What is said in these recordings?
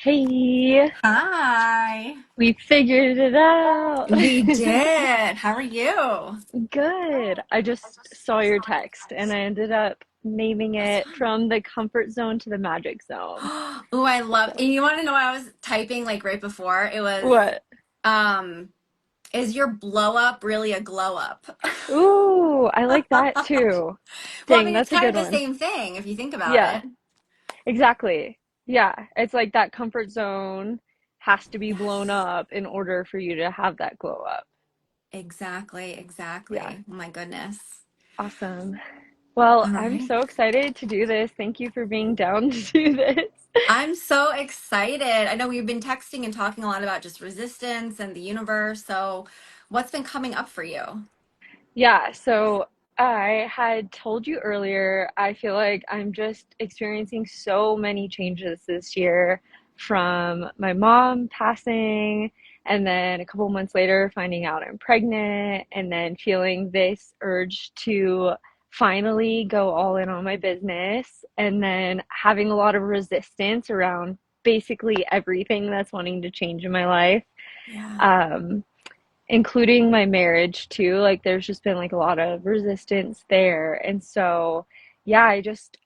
Hey, Hi. we figured it out. We did. How are you? Good. I just saw your text and I ended up naming it Awesome. from the comfort zone to the magic zone. Oh, I love, So, and you want to know what I was typing like right before? It was, what? um, is your blow up really a glow up? Ooh, I like that too. Well, I Dang, mean, it's that's a kind good of the one. same thing if you think about Yeah, it. exactly. Yeah, it's like that comfort zone has to be blown Yes. up in order for you to have that glow up. Exactly, Yeah, exactly. Oh my goodness. awesome. Well, All I'm right. so excited to do this. Thank you for being down to do this. I'm so excited. I know we've been texting and talking a lot about just resistance and the universe. So, what's been coming up for you? Yeah, so I had told you earlier, I feel like I'm just experiencing so many changes this year from my mom passing, and then a couple months later finding out I'm pregnant, and then feeling this urge to finally go all in on my business, and then having a lot of resistance around basically everything that's wanting to change in my life. Yeah. Um, Including my marriage too. Like there's just been like a lot of resistance there. And so, yeah, I just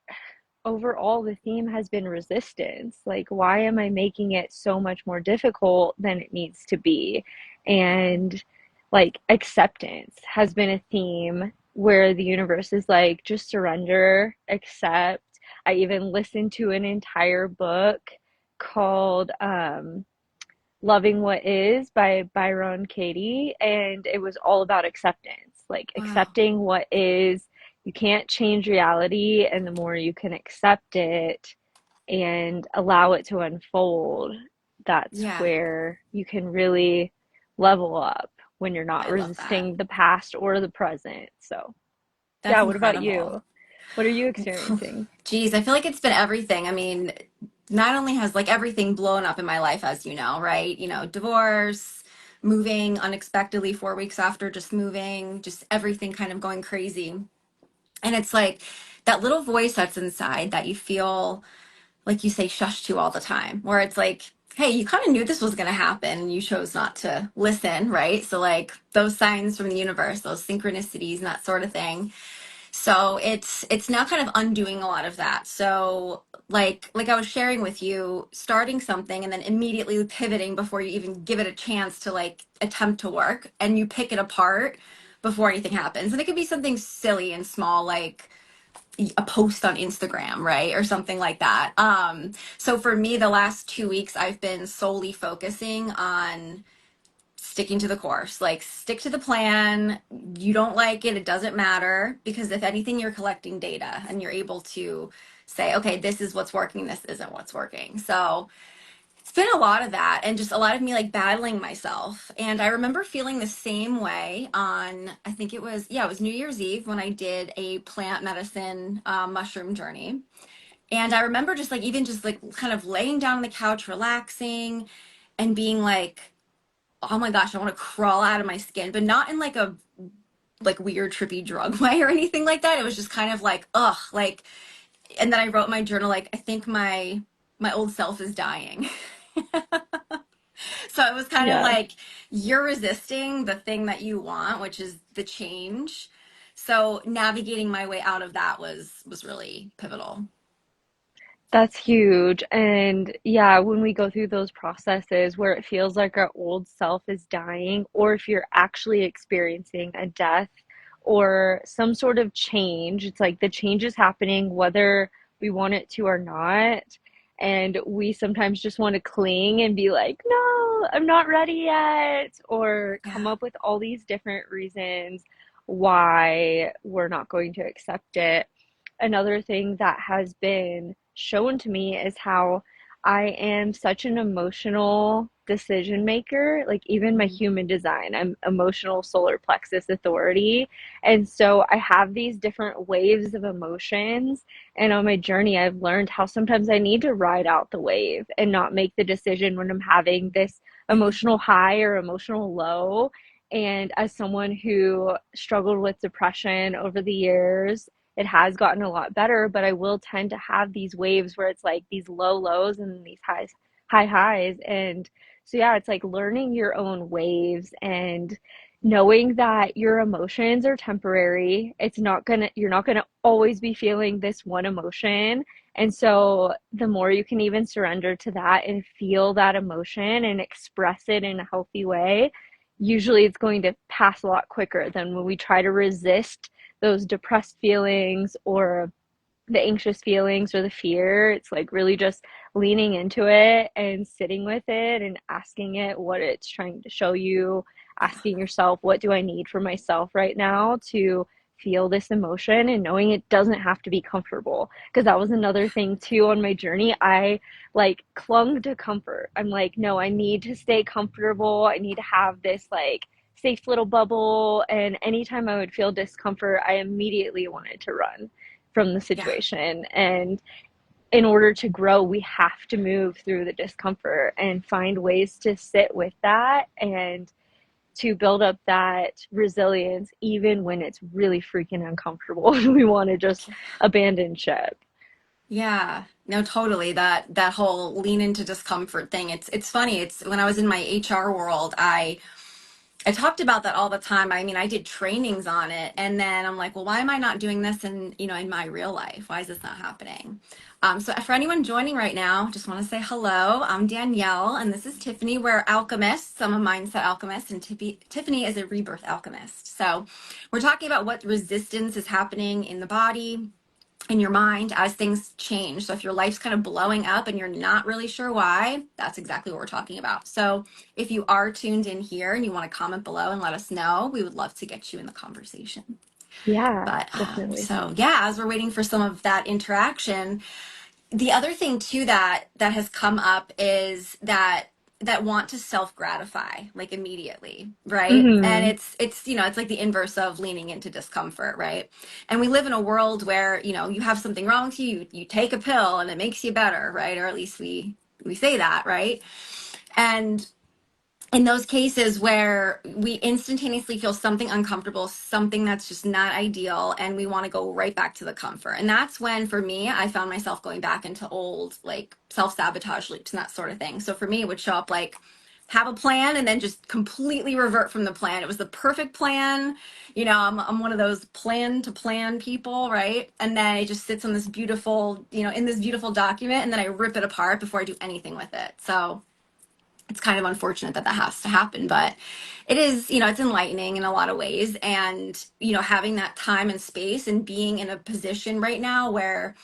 overall the theme has been resistance. Like why am I making it so much more difficult than it needs to be? And like acceptance has been a theme where the universe is like just surrender, accept. I even listened to an entire book called Loving What Is by Byron Katie, and it was all about acceptance, like Wow. accepting what is. You can't change reality, and the more you can accept it and allow it to unfold, that's Yeah, where you can really level up when you're not I love that. resisting the past or the present. So, That's yeah, what about incredible. you? What are you experiencing? Geez, I feel like it's been everything. I mean, not only has like everything blown up in my life, as you know, right? Divorce, moving unexpectedly 4 weeks after just moving, just everything kind of going crazy. And it's like that little voice that's inside that you feel like you say shush to all the time, where it's like, hey, you kind of knew this was going to happen and you chose not to listen, right? So, like those signs from the universe, those synchronicities, and that sort of thing. So it's now kind of undoing a lot of that. So like I was sharing with you, starting something and then immediately pivoting before you even give it a chance to like attempt to work, and you pick it apart before anything happens. And it could be something silly and small like a post on Instagram, right? Or something like that. So for me, the last 2 weeks I've been solely focusing on sticking to the course. Like, stick to the plan. You don't like it, it doesn't matter. Because if anything, you're collecting data and you're able to say, okay, this is what's working, this isn't what's working. So it's been a lot of that, and just a lot of me like battling myself. And I remember feeling the same way on, I think it was, yeah, it was New Year's Eve when I did a plant medicine mushroom journey. And I remember just like, even just like kind of laying down on the couch, relaxing, and being like, oh my gosh, I want to crawl out of my skin, but not in like a like weird trippy drug way or anything like that. It was just kind of like, ugh, like, and then I wrote in my journal like, I think my old self is dying. So it was kind of Yeah. like you're resisting the thing that you want, which is the change. So navigating my way out of that was really pivotal. That's huge. And yeah, when we go through those processes where it feels like our old self is dying, or if you're actually experiencing a death or some sort of change, it's like the change is happening whether we want it to or not. And we sometimes just want to cling and be like, no, I'm not ready yet, or come Yeah. up with all these different reasons why we're not going to accept it. Another thing that has been shown to me is how I am such an emotional decision maker, like even my Mhm. human design. I'm emotional solar plexus authority. And so I have these different waves of emotions. And on my journey, I've learned how sometimes I need to ride out the wave and not make the decision when I'm having this emotional high or emotional low. And as someone who struggled with depression over the years, it has gotten a lot better, but I will tend to have these waves where it's like these low lows and these high highs. And so, yeah, it's like learning your own waves and knowing that your emotions are temporary. You're not gonna always be feeling this one emotion. And so, the more you can even surrender to that and feel that emotion and express it in a healthy way, usually it's going to pass a lot quicker than when we try to resist those depressed feelings or the anxious feelings or the fear. It's like really just leaning into it and sitting with it and asking it what it's trying to show you, Yeah. asking yourself, what do I need for myself right now to feel this emotion, and knowing it doesn't have to be comfortable. Because that was another thing too on my journey. I like clung to comfort. I'm like, no, I need to stay comfortable. I need to have this like safe little bubble. And anytime I would feel discomfort, I immediately wanted to run from the Yeah. situation. And in order to grow, we have to move through the discomfort and find ways to sit with that and to build up that resilience, even when it's really freaking uncomfortable and we want to just abandon ship. Yeah, no, totally. That whole lean into discomfort thing. It's funny. It's when I was in my HR world, I talked about that all the time. I mean, I did trainings on it, and then I'm like, well, why am I not doing this in, in my real life? Why is this not happening? So for anyone joining right now, just want to say hello. I'm Danielle, and this is Tiffany. We're alchemists. I'm a mindset alchemist, and Tiffany is a rebirth alchemist. So we're talking about what resistance is happening in the body, in your mind as things change. So if your life's kind of blowing up and you're not really sure why, that's exactly what we're talking about. So if you are tuned in here and you want to comment below and let us know, we would love to get you in the conversation. Yeah, But definitely. so yeah, as we're waiting for some of that interaction, the other thing too that has come up is that want to self gratify like immediately, right? And Mm-hmm. it's it's like the inverse of leaning into discomfort, right? And we live in a world where you have something wrong with you, you take a pill and it makes you better, right? Or at least we say that, right? And in those cases where we instantaneously feel something uncomfortable, something that's just not ideal, and we want to go right back to the comfort. And that's when, for me, I found myself going back into old, like self-sabotage loops and that sort of thing. So for me, it would show up like, have a plan and then just completely revert from the plan. It was the perfect plan. I'm one of those plan to plan people, right? And then it just sits on this beautiful, in this beautiful document, and then I rip it apart before I do anything with it. So it's kind of unfortunate that that has to happen, but it is, it's enlightening in a lot of ways. And, having that time and space and being in a position right now where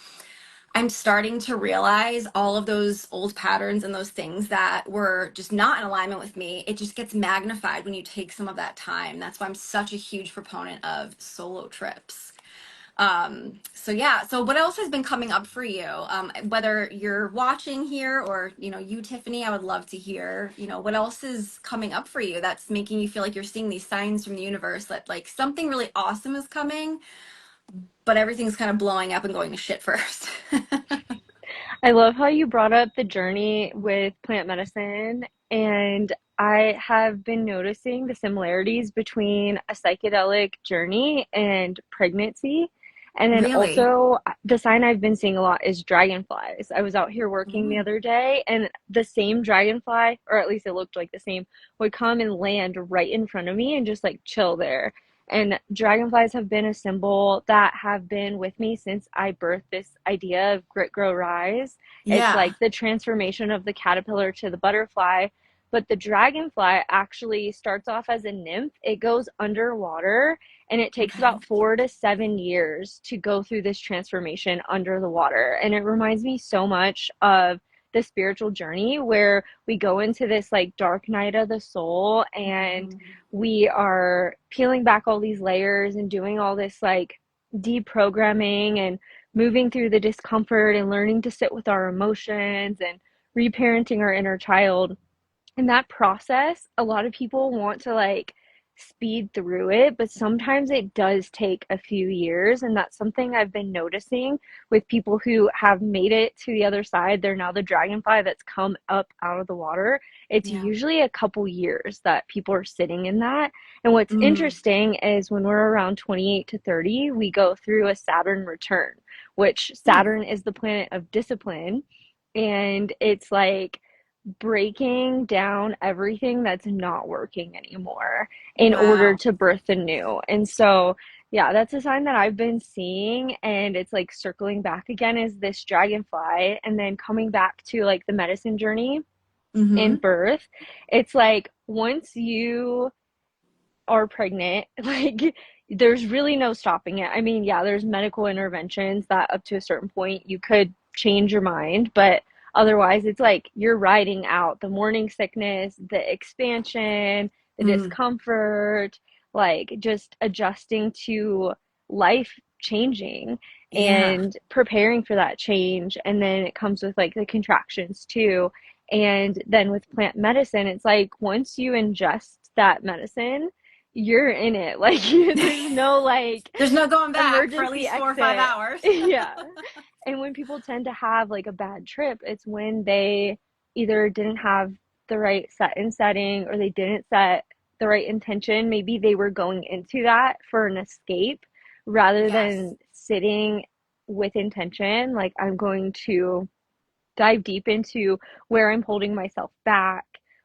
I'm starting to realize all of those old patterns and those things that were just not in alignment with me, it just gets magnified when you take some of that time. That's why I'm such a huge proponent of solo trips. So yeah, so what else has been coming up for you? Whether you're watching here or, you, Tiffany, I would love to hear, what else is coming up for you that's making you feel like you're seeing these signs from the universe that like something really awesome is coming, but everything's kind of blowing up and going to shit first. I love how you brought up the journey with plant medicine, and I have been noticing the similarities between a psychedelic journey and pregnancy. And then Really? also, the sign I've been seeing a lot is dragonflies. I was out here working the Mm, other day, and the same dragonfly, or at least it looked like the same, would come and land right in front of me and just like chill there. And dragonflies have been a symbol that have been with me since I birthed this idea of grit, grow, rise. It's yeah. like the transformation of the caterpillar to the butterfly. But the dragonfly actually starts off as a nymph. It goes underwater and it takes Okay. about 4 to 7 years to go through this transformation under the water. And it reminds me so much of the spiritual journey where we go into this like dark night of the soul and Mm, we are peeling back all these layers and doing all this like deprogramming and moving through the discomfort and learning to sit with our emotions and reparenting our inner child. In that process, a lot of people want to like speed through it, but sometimes it does take a few years. And that's something I've been noticing with people who have made it to the other side. They're now the dragonfly that's come up out of the water. It's yeah. usually a couple years that people are sitting in that. And what's Mm, interesting is when we're around 28 to 30, we go through a Saturn return, which mm, Saturn is the planet of discipline. And it's like, breaking down everything that's not working anymore in order Wow. to birth the new. And so, yeah, that's a sign that I've been seeing. And it's like circling back again is this dragonfly, and then coming back to like the medicine journey in Mm-hmm. birth. It's like once you are pregnant, like there's really no stopping it. I mean, yeah, there's medical interventions that up to a certain point you could change your mind, but otherwise it's like you're riding out the morning sickness, the expansion, the Mm. discomfort, like just adjusting to life changing Yeah. and preparing for that change. And then it comes with like the contractions too. And then with plant medicine, it's like once you ingest that medicine, you're in it. Like there's no like There's no going back for at emergency least 4 or 5 exit. hours. Yeah. And when people tend to have like a bad trip, it's when they either didn't have the right set and setting, or they didn't set the right intention. Maybe they were going into that for an escape rather Yes. than sitting with intention. Like, I'm going to dive deep into where I'm holding myself back.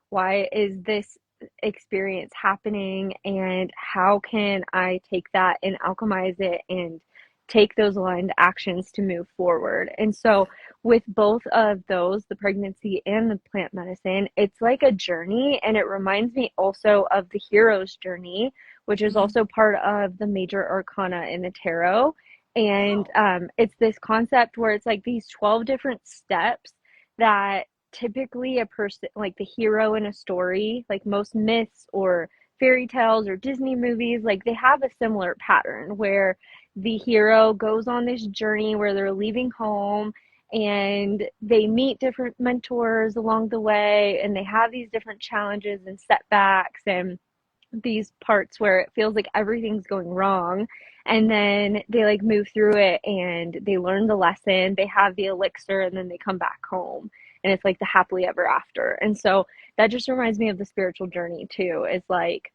Why is this experience happening? And how can I take that and alchemize it and take those aligned actions to move forward? And so, with both of those, the pregnancy and the plant medicine, it's like a journey. And it reminds me also of the hero's journey, which is Mm-hmm. also part of the major arcana in the tarot. And Oh. it's this concept where it's like these 12 different steps that typically a person, like the hero in a story, like most myths or fairy tales or Disney movies, like they have a similar pattern where the hero goes on this journey where they're leaving home and they meet different mentors along the way, and they have these different challenges and setbacks and these parts where it feels like everything's going wrong, and then they like move through it and they learn the lesson, they have the elixir, and then they come back home, and it's like the happily ever after. And so that just reminds me of the spiritual journey too, is like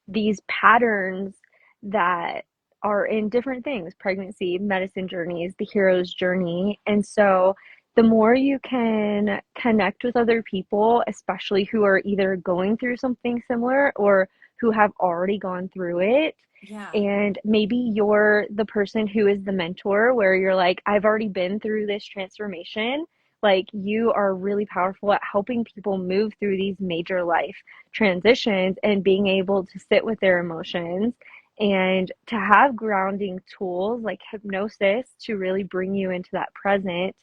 these patterns that are in different things: pregnancy, medicine journeys, the hero's journey. And so the more you can connect with other people, especially who are either going through something similar or who have already gone through it, Yeah. and maybe you're the person who is the mentor where you're like, I've already been through this transformation. Like, you are really powerful at helping people move through these major life transitions and being able to sit with their emotions and to have grounding tools like hypnosis to really bring you into that present.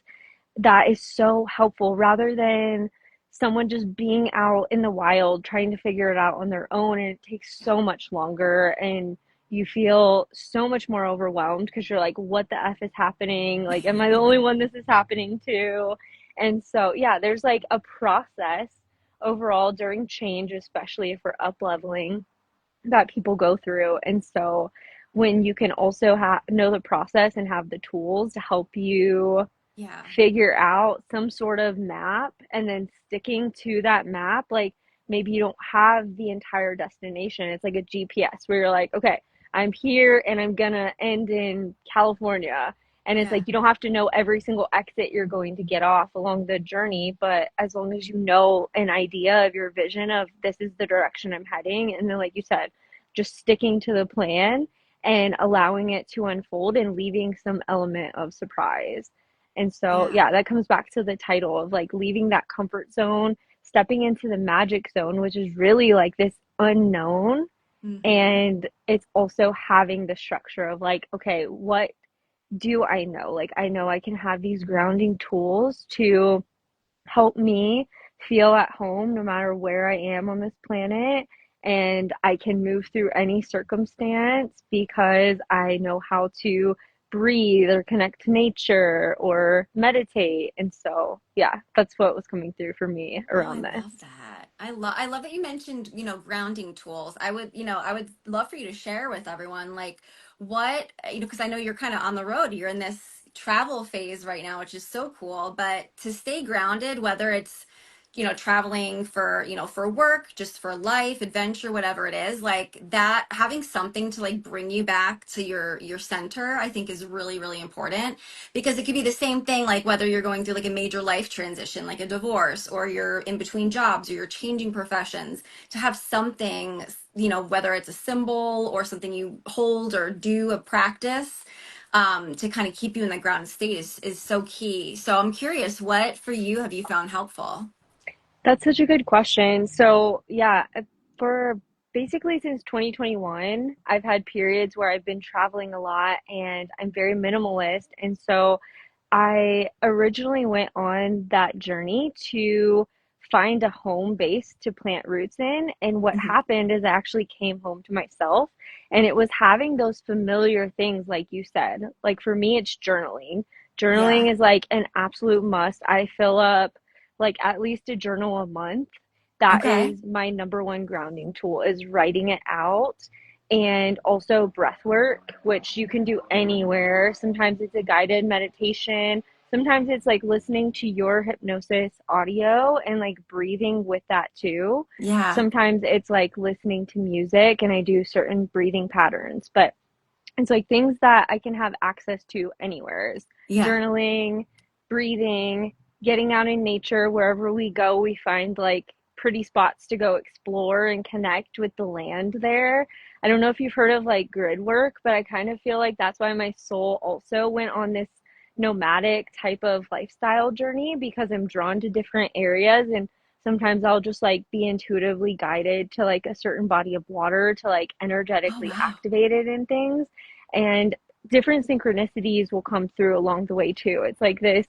That is so helpful rather than someone just being out in the wild trying to figure it out on their own, and it takes Yeah. so much longer, and you feel so much more overwhelmed because you're like, what the f is happening? Like, am I the only one this is happening to? And so, yeah, there's like a process overall during change, especially if we're up leveling, that people go through. And so when you can also know the process and have the tools to help you Yeah. figure out some sort of map, and then sticking to that map, like maybe you don't have the entire destination. It's like a GPS where you're like, okay, I'm here and I'm gonna end in California. And it's Yeah. like you don't have to know every single exit you're going to get off along the journey, but as long as you know an idea of your vision of this is the direction I'm heading, and then, like you said, just sticking to the plan and allowing it to unfold and leaving some element of surprise. And so, Yeah. yeah, that comes back to the title of like leaving that comfort zone, stepping into the magic zone, which is really like this unknown. Mm-hmm. And it's also having the structure of like, okay, what do I know? Like, I know I can have these grounding tools to help me feel at home no matter where I am on this planet. And I can move through any circumstance because I know how to breathe or connect to nature or meditate. And so, yeah, that's what was coming through for me Oh, around I this. love that. I love that you mentioned, grounding tools. I would love for you to share with everyone like what, because I know you're kind of on the road. You're in this travel phase right now, which is so cool, but to stay grounded, whether it's traveling for, for work, just for life, adventure, whatever it is, like that, having something to like bring you back to your center, I think is really, really important, because it could be the same thing, like whether you're going through like a major life transition, like a divorce, or you're in between jobs, or you're changing professions, to have something, whether it's a symbol or something you hold or do a practice, to kind of keep you in the grounded state is so key. So I'm curious, what for you have you found helpful? That's such a good question. So, yeah, for basically since 2021, I've had periods where I've been traveling a lot and I'm very minimalist. And so I originally went on that journey to find a home base to plant roots in. And what Mhm. happened is I actually came home to myself, and it was having those familiar things, like you said. Like for me, it's journaling. Yeah. Journaling is like an absolute must. I fill up like at least a journal a month. That Okay. is my number one grounding tool, is writing it out. And also breath work, which you can do anywhere. Sometimes it's a guided meditation. Sometimes it's like listening to your hypnosis audio and like breathing with that too. Yeah. Sometimes it's like listening to music and I do certain breathing patterns. But it's like things that I can have access to anywhere. Is Yeah. journaling, breathing, getting out in nature. Wherever we go, we find like pretty spots to go explore and connect with the land there. I don't know if you've heard of like grid work, but I kind of feel like that's why my soul also went on this nomadic type of lifestyle journey, because I'm drawn to different areas, and sometimes I'll just like be intuitively guided to like a certain body of water to like Oh, energetically wow. activate it in things, and different synchronicities will come through along the way too. It's like this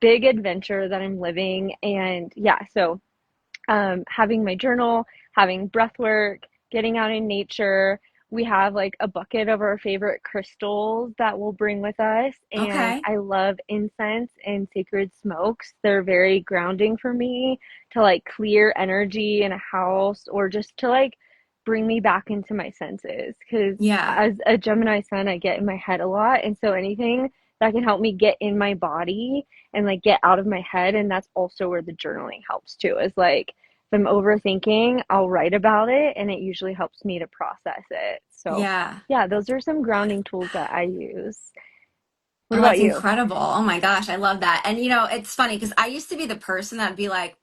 big adventure that I'm living. And yeah, so having my journal, having breath work, getting out in nature. We have like a bucket of our favorite crystals that we'll bring with us. And Okay. I love incense and sacred smokes. They're very grounding for me to like clear energy in a house, or just to like bring me back into my senses. Because Yeah. as a Gemini sun, I get in my head a lot. And so anything that can help me get in my body and like get out of my head. And that's also where the journaling helps too, is like if I'm overthinking, I'll write about it and it usually helps me to process it. So, Yeah. yeah, those are some grounding tools that I use. What Oh, about that's you? incredible. Oh my gosh, I love that. And it's funny because I used to be the person that'd be like,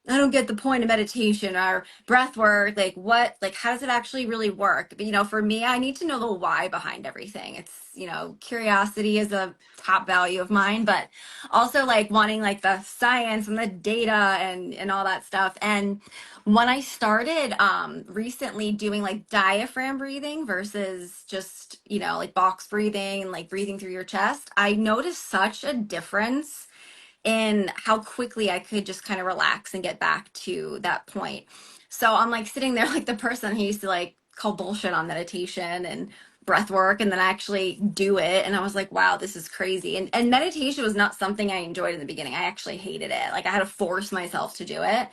I don't get the point of meditation or breath work. Like, what, like, how does it actually really work? But, for me, I need to know the why behind everything. It's, curiosity is a top value of mine, but also like wanting like the science and the data and all that stuff. And when I started recently doing like diaphragm breathing versus just, like box breathing and like breathing through your chest, I noticed such a difference and how quickly I could just kind of relax and get back to that point. So I'm like sitting there like the person who used to like call bullshit on meditation and breath work, and then I actually do it, and I was like, wow, this is crazy. And meditation was not something I enjoyed in the beginning. I actually hated it. Like I had to force myself to do it.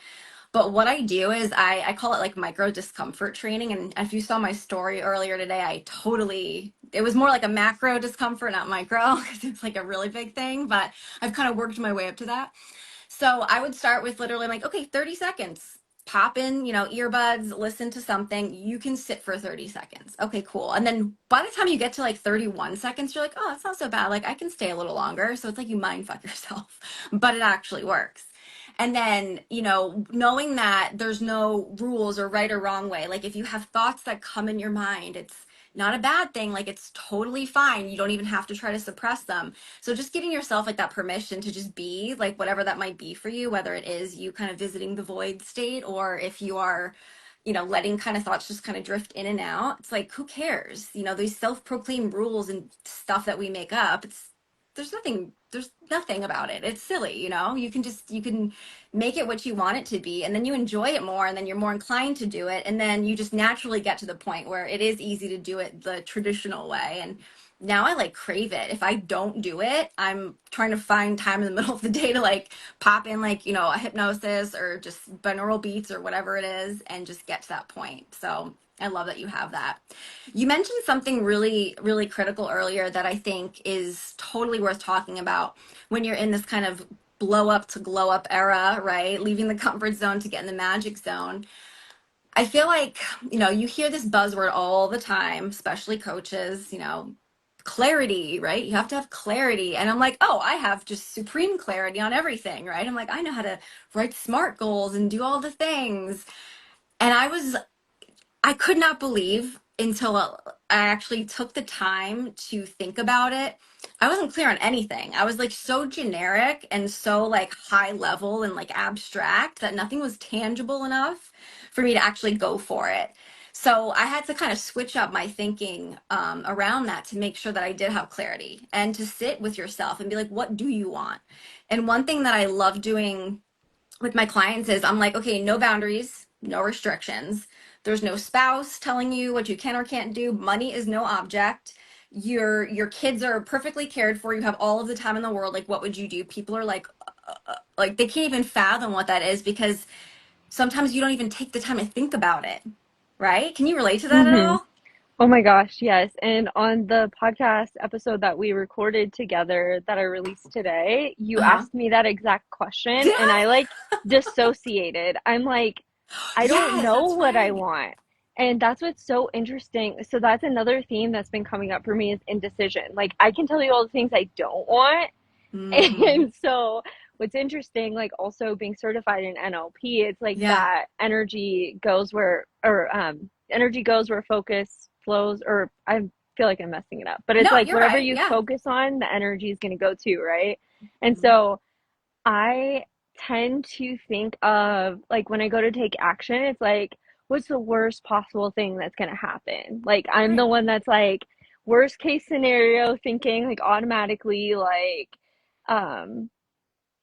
But what I do is I call it like micro discomfort training. And if you saw my story earlier today, it was more like a macro discomfort, not micro, because it's like a really big thing. But I've kind of worked my way up to that. So I would start with literally like, okay, 30 seconds. Pop in, earbuds, listen to something. You can sit for 30 seconds. Okay, cool. And then by the time you get to like 31 seconds, you're like, oh, that's not so bad. Like I can stay a little longer. So it's like you mind fuck yourself, but it actually works. And then, knowing that there's no rules or right or wrong way. Like if you have thoughts that come in your mind, it's not a bad thing. Like it's totally fine. You don't even have to try to suppress them. So just giving yourself like that permission to just be like whatever that might be for you, whether it is you kind of visiting the void state, or if you are, letting kind of thoughts just kind of drift in and out. It's like, who cares? These self-proclaimed rules and stuff that we make up. There's nothing about it. It's silly, you can make it what you want it to be, and then you enjoy it more, and then you're more inclined to do it, and then you just naturally get to the point where it is easy to do it the traditional way. And now I like crave it. If I don't do it, I'm trying to find time in the middle of the day to like pop in like, a hypnosis or just binaural beats or whatever it is and just get to that point. So I love that you have that. You mentioned something really, really critical earlier that I think is totally worth talking about when you're in this kind of blow up to glow up era, right? Leaving the comfort zone to get in the magic zone. I feel like, you hear this buzzword all the time, especially coaches, clarity, right? You have to have clarity. And I'm like, oh, I have just supreme clarity on everything, right? I'm like, I know how to write smart goals and do all the things. And I could not believe until I actually took the time to think about it. I wasn't clear on anything. I was like so generic and so like high level and like abstract that nothing was tangible enough for me to actually go for it. So I had to kind of switch up my thinking around that to make sure that I did have clarity and to sit with yourself and be like, what do you want? And one thing that I love doing with my clients is I'm like, okay, no boundaries, no restrictions. There's no spouse telling you what you can or can't do. Money is no object. Your kids are perfectly cared for. You have all of the time in the world. Like, what would you do? People are like they can't even fathom what that is because sometimes you don't even take the time to think about it. Right? Can you relate to that at Hmm. all? Oh my gosh, yes. And on the podcast episode that we recorded together that I released today, you Uh-huh. asked me that exact question Did and I I? like dissociated. I'm like, I don't Yes, know that's what I right. want. And that's what's so interesting. So that's another theme that's been coming up for me is indecision. Like I can tell you all the things I don't want. Mm-hmm. And so what's interesting, like also being certified in NLP, it's like Yeah. that energy goes where or energy goes where focus flows, or I feel like I'm messing it up. But it's No, like you're wherever right. you Yeah. focus on, the energy is going to go to, right? And Mhm. so I tend to think of like when I go to take action, it's like, what's the worst possible thing that's going to happen? Like, I'm the Right. one that's like, worst case scenario thinking, like, automatically, like, um,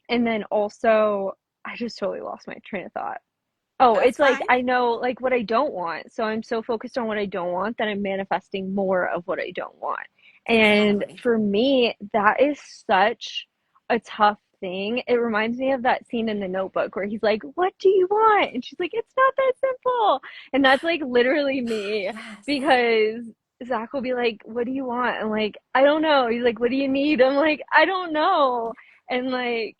and then also, I just totally lost my train of thought. Oh, That's it's like fine. I know like what I don't want. So I'm so focused on what I don't want that I'm manifesting more of what I don't want. And Exactly. for me, that is such a tough thing. It reminds me of that scene in the notebook where he's like, "What do you want?" And she's like, "It's not that simple." And that's like literally me Yes. because Zach will be like, "What do you want?" I'm like, "I don't know." He's like, "What do you need?" I'm like, "I don't know." And like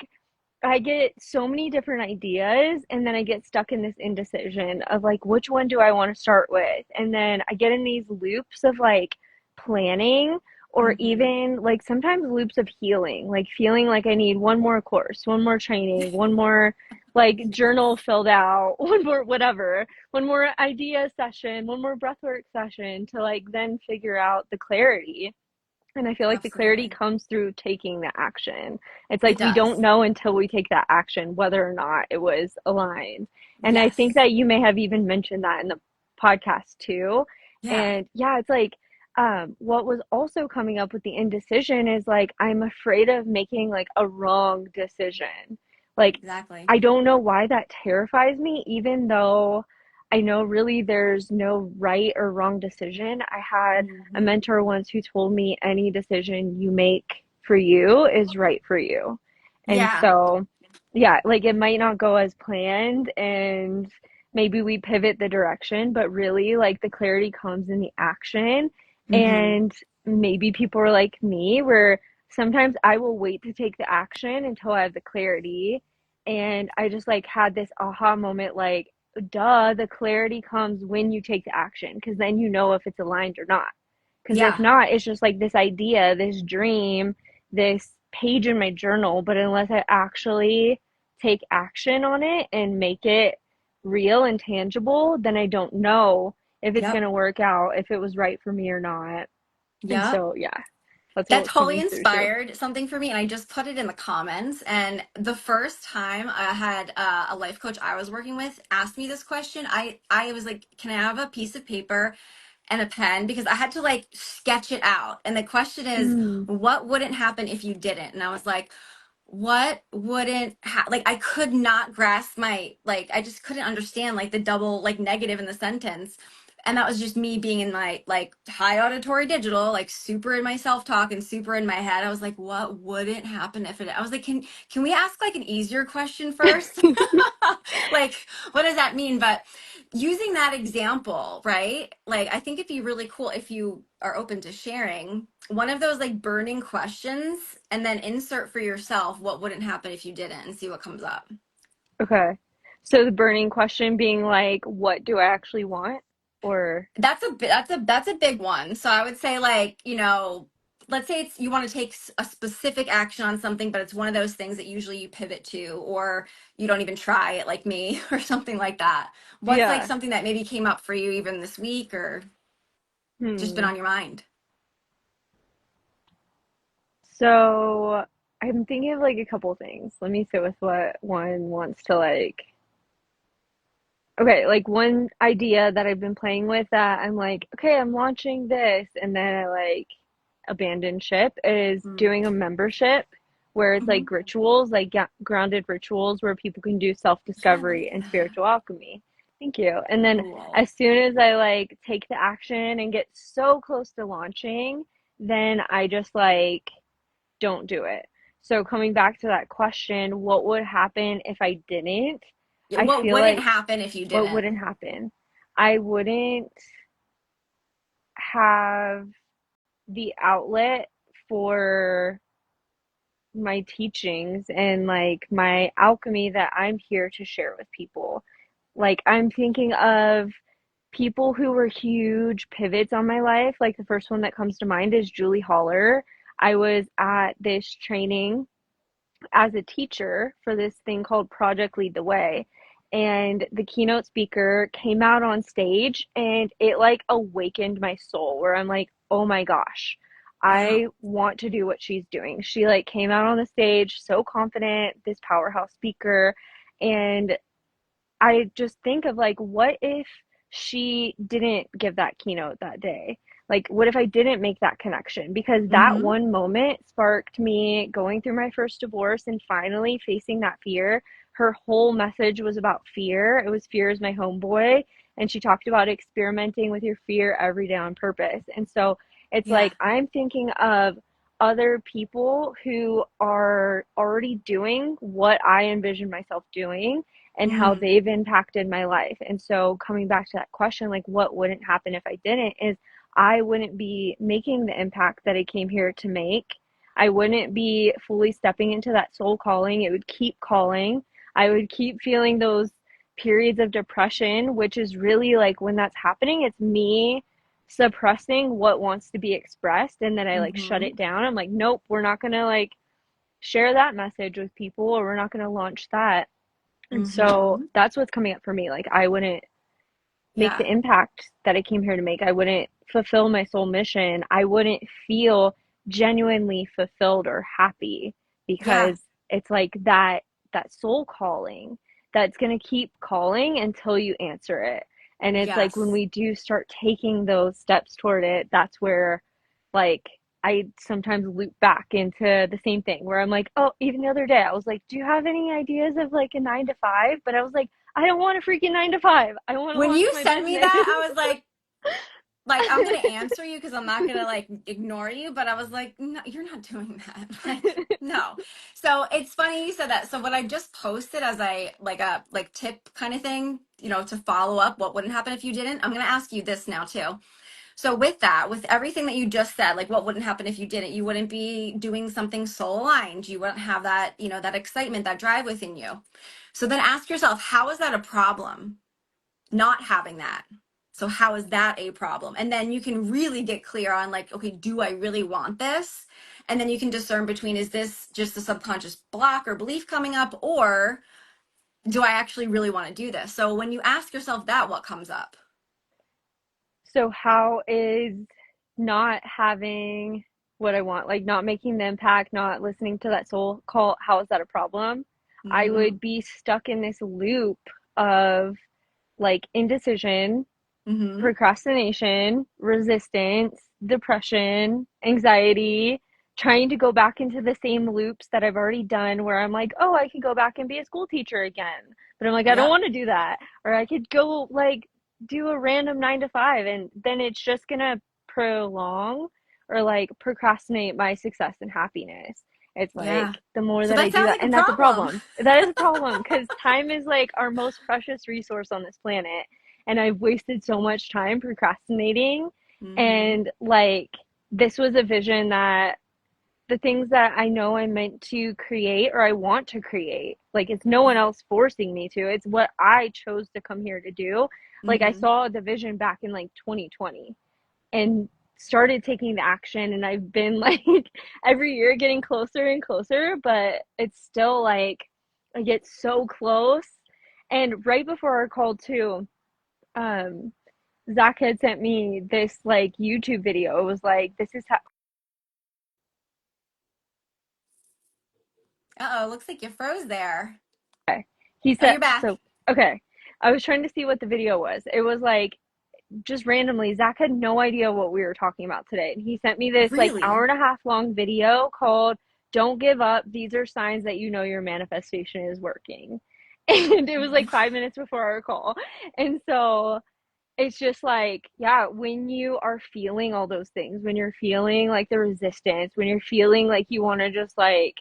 I get so many different ideas and then I get stuck in this indecision of like which one do I want to start with? And then I get in these loops of like planning or Hmm. even like sometimes loops of healing, like feeling like I need one more course, one more training, one more like journal filled out, one more whatever, one more idea session, one more breathwork session to like then figure out the clarity. And I feel like the clarity Absolutely. comes through taking the action. It's It like we don't does. know until we take that action whether or not it was aligned. And I think Yes. that you may have even mentioned that in the podcast too. Yeah. And yeah, it's like what was also coming up with the indecision is like I'm afraid of making like a wrong decision. Like Exactly. I don't know why that terrifies me, even though I know really there's no right or wrong decision. I had a Hmm. mentor once who told me any decision you make for you is right for you. And Yeah. so, yeah, like it might not go as planned and maybe we pivot the direction, but really like the clarity comes in the action. Hmm. And maybe people are like me where sometimes I will wait to take the action until I have the clarity. And I just like had this aha moment like, duh, the clarity comes when you take the action because then you know if it's aligned or not. Because if Yeah. not, it's just like this idea, this dream, this page in my journal. But unless I actually take action on it and make it real and tangible, then I don't know if it's going Yep. to work out, if it was right for me or not. And Yep. so, yeah, that's what That was totally coming through too. inspired something for me, and I just put it in the comments. And the first time I had a life coach I was working with asked me this question, I was like, "Can I have a piece of paper and a pen?" Because I had to like sketch it out. And the question is, Mm. what wouldn't happen if you didn't? And I was like, what wouldn't like I could not grasp my like I just couldn't understand like the double like negative in the sentence. And that was just me being in my like high auditory digital, like super in my self-talk and super in my head. I was like, what wouldn't happen if it I was like, can we ask like an easier question first? Like, what does that mean? But using that example, right? Like, I think it'd be really cool if you are open to sharing one of those like burning questions and then insert for yourself what wouldn't happen if you didn't and see what comes up. Okay. So the burning question being like, what do I actually want? Or, That's a big one. So I would say like, let's say it's you want to take a specific action on something, but it's one of those things that usually you pivot to, or you don't even try it like me or something like that. What's like yeah. something that maybe came up for you even this week or just been Hmm. on your mind? So I'm thinking of like a couple things. Let me sit with what one wants to like. Okay, like one idea that I've been playing with that I'm like, okay, I'm launching this, and then I like abandon ship is Mm. doing a membership where it's Hmm. like rituals, like grounded rituals where people can do Yeah, what self-discovery is and that? spiritual alchemy. Thank you. And then Cool. as soon as I like take the action and get so close to launching, then I just like don't do it. So coming back to that question, what would happen if I didn't? Yeah, I what feel wouldn't like happen if you what didn't? wouldn't happen? I wouldn't have the outlet for my teachings and like my alchemy that I'm here to share with people. Like I'm thinking of people who were huge pivots on my life. Like the first one that comes to mind is Julie Holler. I was at this training as a teacher for this thing called Project Lead the Way. And the keynote speaker came out on stage and it like awakened my soul where I'm like, oh my gosh, Wow. I want to do what she's doing. She like came out on the stage so confident, this powerhouse speaker. And I just think of like, what if she didn't give that keynote that day? Like, what if I didn't make that connection? Because that Mm-hmm. one moment sparked me going through my first divorce and finally facing that fear. Her whole message was about fear. It was fear is my homeboy. And she talked about experimenting with your fear every day on purpose. And so it's Yeah. like I'm thinking of other people who are already doing what I envision myself doing and how Mm. they've impacted my life. And so coming back to that question, like what wouldn't happen if I didn't, is I wouldn't be making the impact that I came here to make. I wouldn't be fully stepping into that soul calling. It would keep calling. I would keep feeling those periods of depression, which is really like when that's happening, it's me suppressing what wants to be expressed and then I like shut Mm-hmm. it down. I'm like, nope, we're not going to like share that message with people or we're not going to launch that. And so Mm-hmm. that's what's coming up for me. Like, I wouldn't make Yeah. the impact that I came here to make. I wouldn't fulfill my soul mission. I wouldn't feel genuinely fulfilled or happy Yeah. because it's like that soul calling that's going to keep calling until you answer it. And it's like when Yes. we do start taking those steps toward it, that's where like I sometimes loop back into the same thing where I'm like, oh, even the other day I was like, do you have any ideas of like a 9 to 5? But I was like, I don't want a freaking 9 to 5. I want to When launch you my sent me business. that, I was like I'm gonna answer you because I'm not gonna like ignore you, but I was like, no, you're not doing that. Like, no. So it's funny you said that. So what I just posted as I like a like tip kind of thing, to follow up what wouldn't happen if you didn't. I'm gonna ask you this now too. So with that, with everything that you just said, like what wouldn't happen if you didn't? You wouldn't be doing something soul aligned. You wouldn't have that, that excitement, that drive within you. So then ask yourself, how is that a problem? Not having that. So how is that a problem? And then you can really get clear on like, okay, do I really want this? And then you can discern between, is this just a subconscious block or belief coming up, or do I actually really want to do this? So when you ask yourself that, what comes up? So, how is not having what I want, like not making the impact, not listening to that soul call, how is that a problem? I Mm-hmm. would be stuck in this loop of like indecision, Mm-hmm. procrastination, resistance, depression, anxiety, trying to go back into the same loops that I've already done where I'm like, oh, I could go back and be a school teacher again. But I'm like, I don't Yep. want to do that. Or I could go like do a random 9 to 5 and then it's just going to prolong or like procrastinate my success and happiness. It's Yeah. like the more So that I that do sounds that, like a and that's a problem. problem. That is a problem because time is like our most precious resource on this planet. and I've wasted so much time procrastinating. Mm-hmm. And like, this was a vision that the things that I know I'm meant to create or I want to create. Like, it's no one else forcing me to. It's what I chose to come here to do. Like, I Mm-hmm. saw the vision back in like 2020 and started taking the action, and I've been like every year getting closer and closer, but it's still like I get so close. And right before our call too, um Zach had sent me this like YouTube video. It was like, this is how Uh-oh, looks like you froze there. he Oh, said. you're back. So okay, I was trying to see what the video was. It was like, just randomly, Zach had no idea what we were talking about today. And he sent me this like hour Really? and a half long video called "Don't Give Up. These are signs that you know your manifestation is working." And it was like 5 minutes before our call. And so it's just like, yeah, when you are feeling all those things, when you're feeling like the resistance, when you're feeling like you want to just like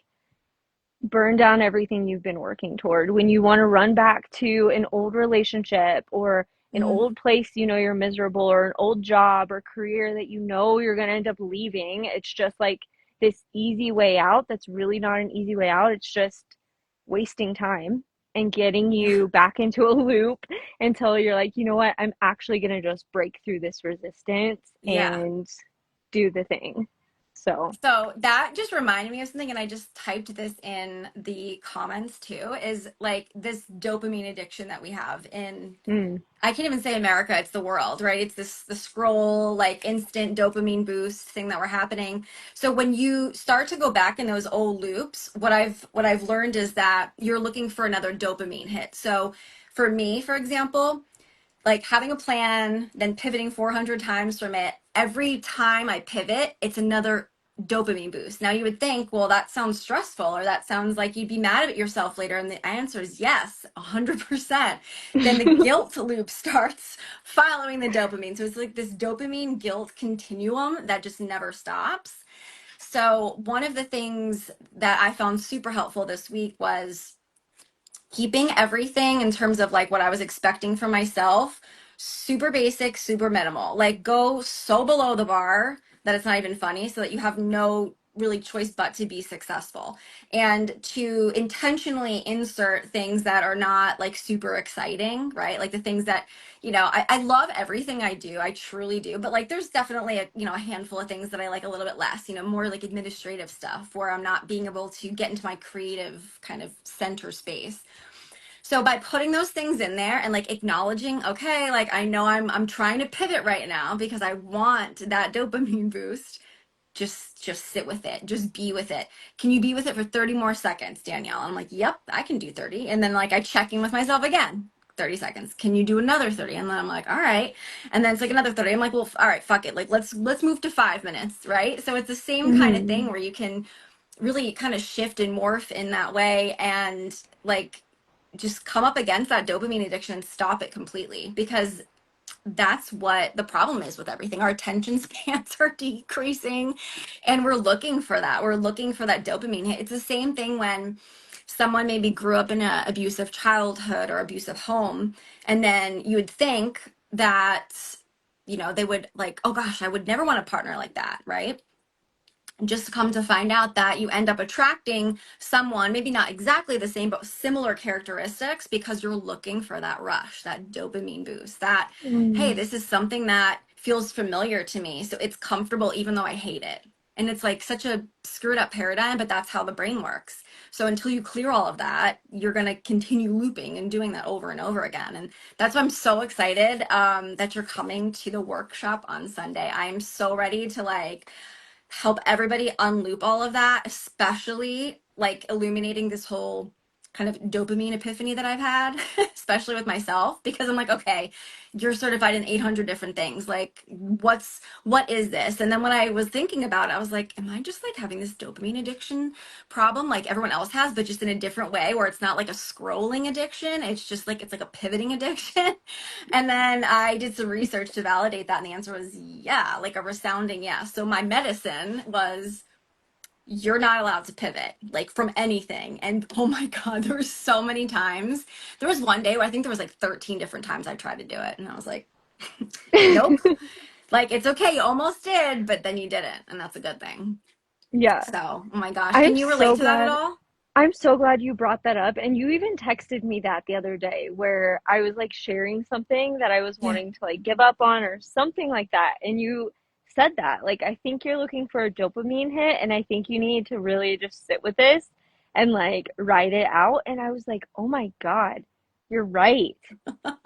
burn down everything you've been working toward, when you want to run back to an old relationship or an Mm, old place you know you're miserable, or an old job or career that you know you're going to end up leaving. It's just like this easy way out that's really not an easy way out. It's just wasting time and getting yeah. you back into a loop until you're like, you know what, I'm actually going to just break through this resistance Yeah. and do the thing. So, So that just reminded me of something, and I just typed this in the comments too, is like this dopamine addiction that we have in, mm, I can't even say America, it's the world, right? It's this the scroll, like instant dopamine boost thing that we're happening. So when you start to go back in those old loops, what I've learned is that you're looking for another dopamine hit. So for me, for example, like having a plan, then pivoting 400 times from it. Every time I pivot, it's another dopamine boost. Now you would think, well, that sounds stressful, or that sounds like you'd be mad at yourself later. And the answer is yes, 100%. Then the guilt loop starts following the dopamine. So it's like this dopamine guilt continuum that just never stops. So one of the things that I found super helpful this week was keeping everything in terms of like what I was expecting from myself super basic, super minimal. Like go so below the bar that it's not even funny, so that you have no really choice but to be successful, and to intentionally insert things that are not like super exciting, right? Like the things that, I love everything I do, I truly do, but like there's definitely a handful of things that I like a little bit less, more like administrative stuff where I'm not being able to get into my creative kind of center space. So by putting those things in there and like acknowledging, okay, like I know I'm trying to pivot right now because I want that dopamine boost. Just sit with it. Just be with it. Can you be with it for 30 more seconds, Danielle? I'm like, yep, I can do 30. And then like I check in with myself again. 30 seconds. Can you do another 30? And then I'm like, all right. And then it's like another 30. I'm like, well, all right, fuck it. Like let's move to 5 minutes, right? So it's the same kind of thing mm, where you can really kind of shift and morph in that way, and like just come up against that dopamine addiction and stop it completely, because that's what the problem is with everything. Our attention spans are decreasing, and we're looking for that. We're looking for that dopamine hit. It's the same thing when someone maybe grew up in an abusive childhood or abusive home, and then you would think that they would like, oh gosh, I would never want a partner like that, right? Just come to find out that you end up attracting someone, maybe not exactly the same, but similar characteristics, because you're looking for that rush, that dopamine boost, that, hey, mm. this is something that feels familiar to me. So it's comfortable, even though I hate it. And it's like such a screwed up paradigm, but that's how the brain works. So until you clear all of that, you're going to continue looping and doing that over and over again. And that's why I'm so excited that you're coming to the workshop on Sunday. I am so ready to like help everybody unloop all of that, especially like illuminating this whole kind of dopamine epiphany that I've had, especially with myself, because I'm like, okay, you're certified in 800 different things. Like, what is this? And then when I was thinking about it, I was like, am I just like having this dopamine addiction problem like everyone else has, but just in a different way, where it's not like a scrolling addiction? It's just like, it's like a pivoting addiction. And then I did some research to validate that, and the answer was yeah, like a resounding yes. So my medicine was you're not allowed to pivot like from anything. And oh my God, there were so many times. There was one day where I think there was like 13 different times I tried to do it. And I was like, nope. Like, it's okay. You almost did, but then you didn't. And that's a good thing. Yeah. So, oh my gosh. I'm Can you relate so to that at glad. all? I'm so glad you brought that up. And you even texted me that the other day where I was like sharing something that I was Yeah. wanting to like give up on or something like that. And you said that. Like, I think you're looking for a dopamine hit, and I think you need to really just sit with this and like write it out. And I was like, oh my God, you're right.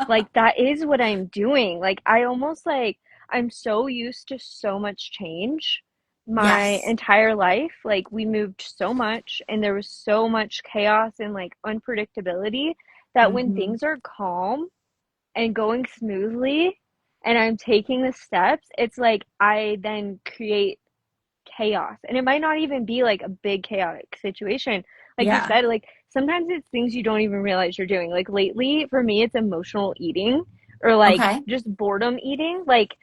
Like that is what I'm doing. Like I almost like I'm so used to so much change my Yes. entire life. Like we moved so much and there was so much chaos and like unpredictability that when Hmm. things are calm and going smoothly and I'm taking the steps, it's like I then create chaos. And it might not even be like a big chaotic situation. Like you Yeah. said, like sometimes it's things you don't even realize you're doing. Like lately, for me, it's emotional eating or like Okay. just boredom eating. Like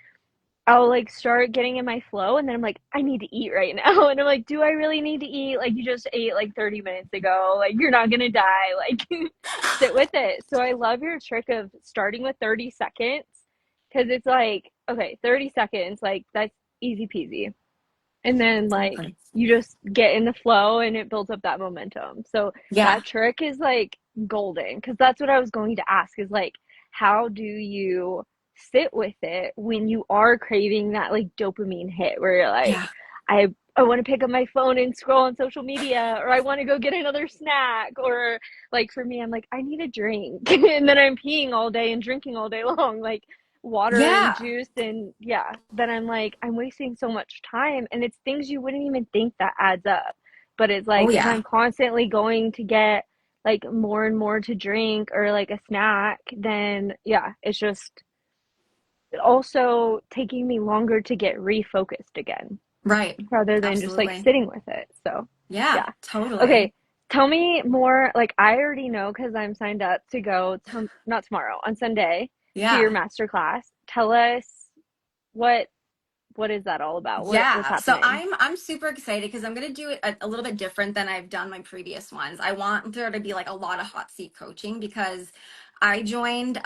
I'll like start getting in my flow and then I'm like, I need to eat right now. And I'm like, do I really need to eat? Like you just ate like 30 minutes ago. Like you're not gonna die. Like sit with it. So I love your trick of starting with 30 seconds because it's like, okay, 30 seconds, like that's easy peasy, and then like Exactly. you just get in the flow and it builds up that momentum. So Yeah. that trick is like golden because that's what I was going to ask is like how do you sit with it when you are craving that like dopamine hit where you're like Yeah. I want to pick up my phone and scroll on social media, or I want to go get another snack, or like for me I'm like I need a drink and then I'm peeing all day and drinking all day long, like water and Yeah. juice, and yeah, then I'm like I'm wasting so much time and it's things you wouldn't even think that adds up. But it's Oh, like if yeah. I'm constantly going to get like more and more to drink or like a snack, then yeah, it's just also taking me longer to get refocused again Right. rather than just like Absolutely. sitting with it. So Yeah. yeah. Totally. Okay, tell me more. Like I already know because I'm signed up to go to, not tomorrow, on Sunday, to your Yeah. master class. Tell us what what is that all about? What's Yeah. So happening? I'm super excited because I'm gonna do it a little bit different than I've done my previous ones. I want there to be like a lot of hot seat coaching because I joined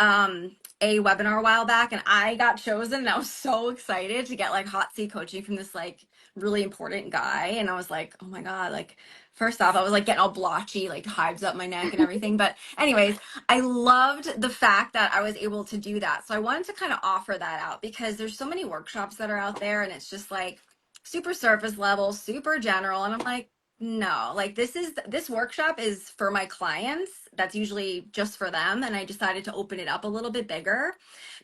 a webinar a while back and I got chosen and I was so excited to get like hot seat coaching from this like really important guy. And I was like, oh my God, like first off, I was like getting all blotchy, like hives up my neck and everything. But anyways, I loved the fact that I was able to do that. So I wanted to kind of offer that out because there's so many workshops that are out there and it's just like super surface level, super general. And I'm like, no, like this workshop is for my clients. That's usually just for them. And I decided to open it up a little bit bigger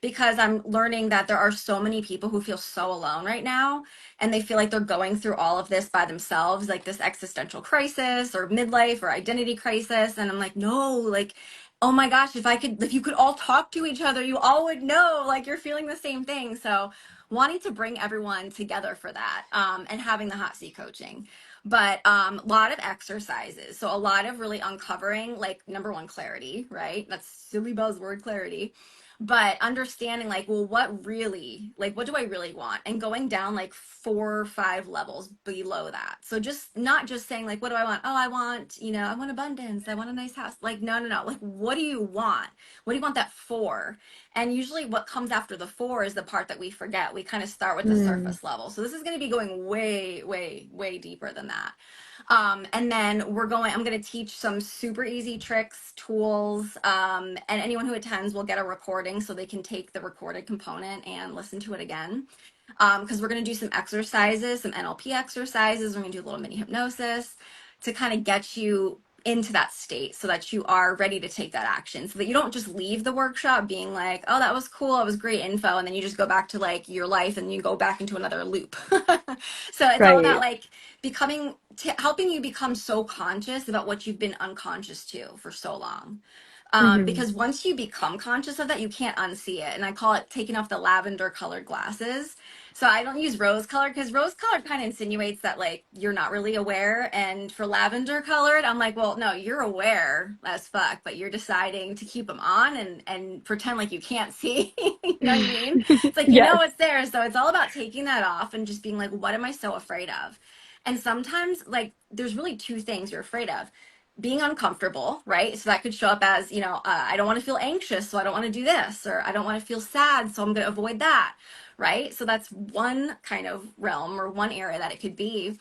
because I'm learning that there are so many people who feel so alone right now and they feel like they're going through all of this by themselves, like this existential crisis or midlife or identity crisis. And I'm like, no, like, oh my gosh, if you could all talk to each other, you all would know like you're feeling the same thing. So wanting to bring everyone together for that, and having the hot seat coaching. But a lot of exercises. So a lot of really uncovering, like, number one, clarity, right? That's silly buzzword, clarity. But understanding, like, well, what do I really want? And going down like 4 or 5 levels below that. So just not just saying, like, what do I want? Oh, I want abundance. I want a nice house. Like, no, no, no. Like, what do you want? What do you want that for? And usually what comes after the four is the part that we forget. We kind of start with the Mm, surface level. So this is going to be going way, way, way deeper than that. And then I'm going to teach some super easy tricks, tools, and anyone who attends will get a recording so they can take the recorded component and listen to it again. Because we're going to do some exercises, some NLP exercises. We're going to do a little mini hypnosis to kind of get you into that state so that you are ready to take that action so that you don't just leave the workshop being like, oh, that was cool, it was great info, and then you just go back to like your life and you go back into another loop. So it's all about right. like helping you become so conscious about what you've been unconscious to for so long. Hmm. Because once you become conscious of that, you can't unsee it. And I call it taking off the lavender colored glasses. So I don't use rose colored because rose colored kind of insinuates that like you're not really aware. And for lavender colored, I'm like, well, no, you're aware as fuck, but you're deciding to keep them on and pretend like you can't see. You know what I mean? It's like, you know Yes. it's there. So it's all about taking that off and just being like, what am I so afraid of? And sometimes, like, there's really two things you're afraid of: being uncomfortable, right? So that could show up as, I don't want to feel anxious, so I don't want to do this, or I don't want to feel sad, so I'm going to avoid that, right? So that's one kind of realm or one area that it could be.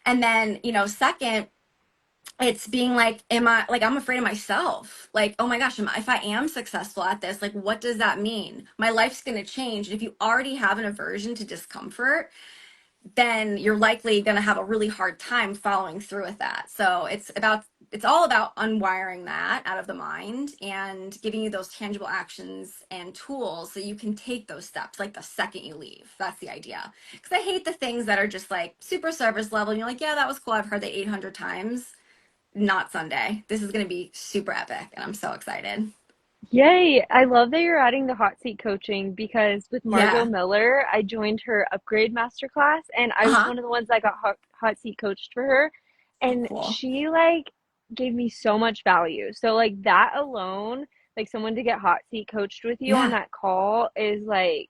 And then, second, it's being like, I'm afraid of myself. Like, oh my gosh, if I am successful at this, like, what does that mean? My life's going to change. And if you already have an aversion to discomfort, then you're likely going to have a really hard time following through with that. So it's all about unwiring that out of the mind and giving you those tangible actions and tools so you can take those steps like the second you leave. That's the idea. Because I hate the things that are just like super service level and you're like, yeah, that was cool, I've heard that 800 times. Not Sunday. This is going to be super epic and I'm so excited. Yay! I love that you're adding the hot seat coaching because with Margot Yeah. Miller, I joined her upgrade masterclass and I was Uh-huh. one of the ones that got hot seat coached for her. Oh, And cool. she like gave me so much value. So like that alone, like someone to get hot seat coached with you on Yeah. that call is like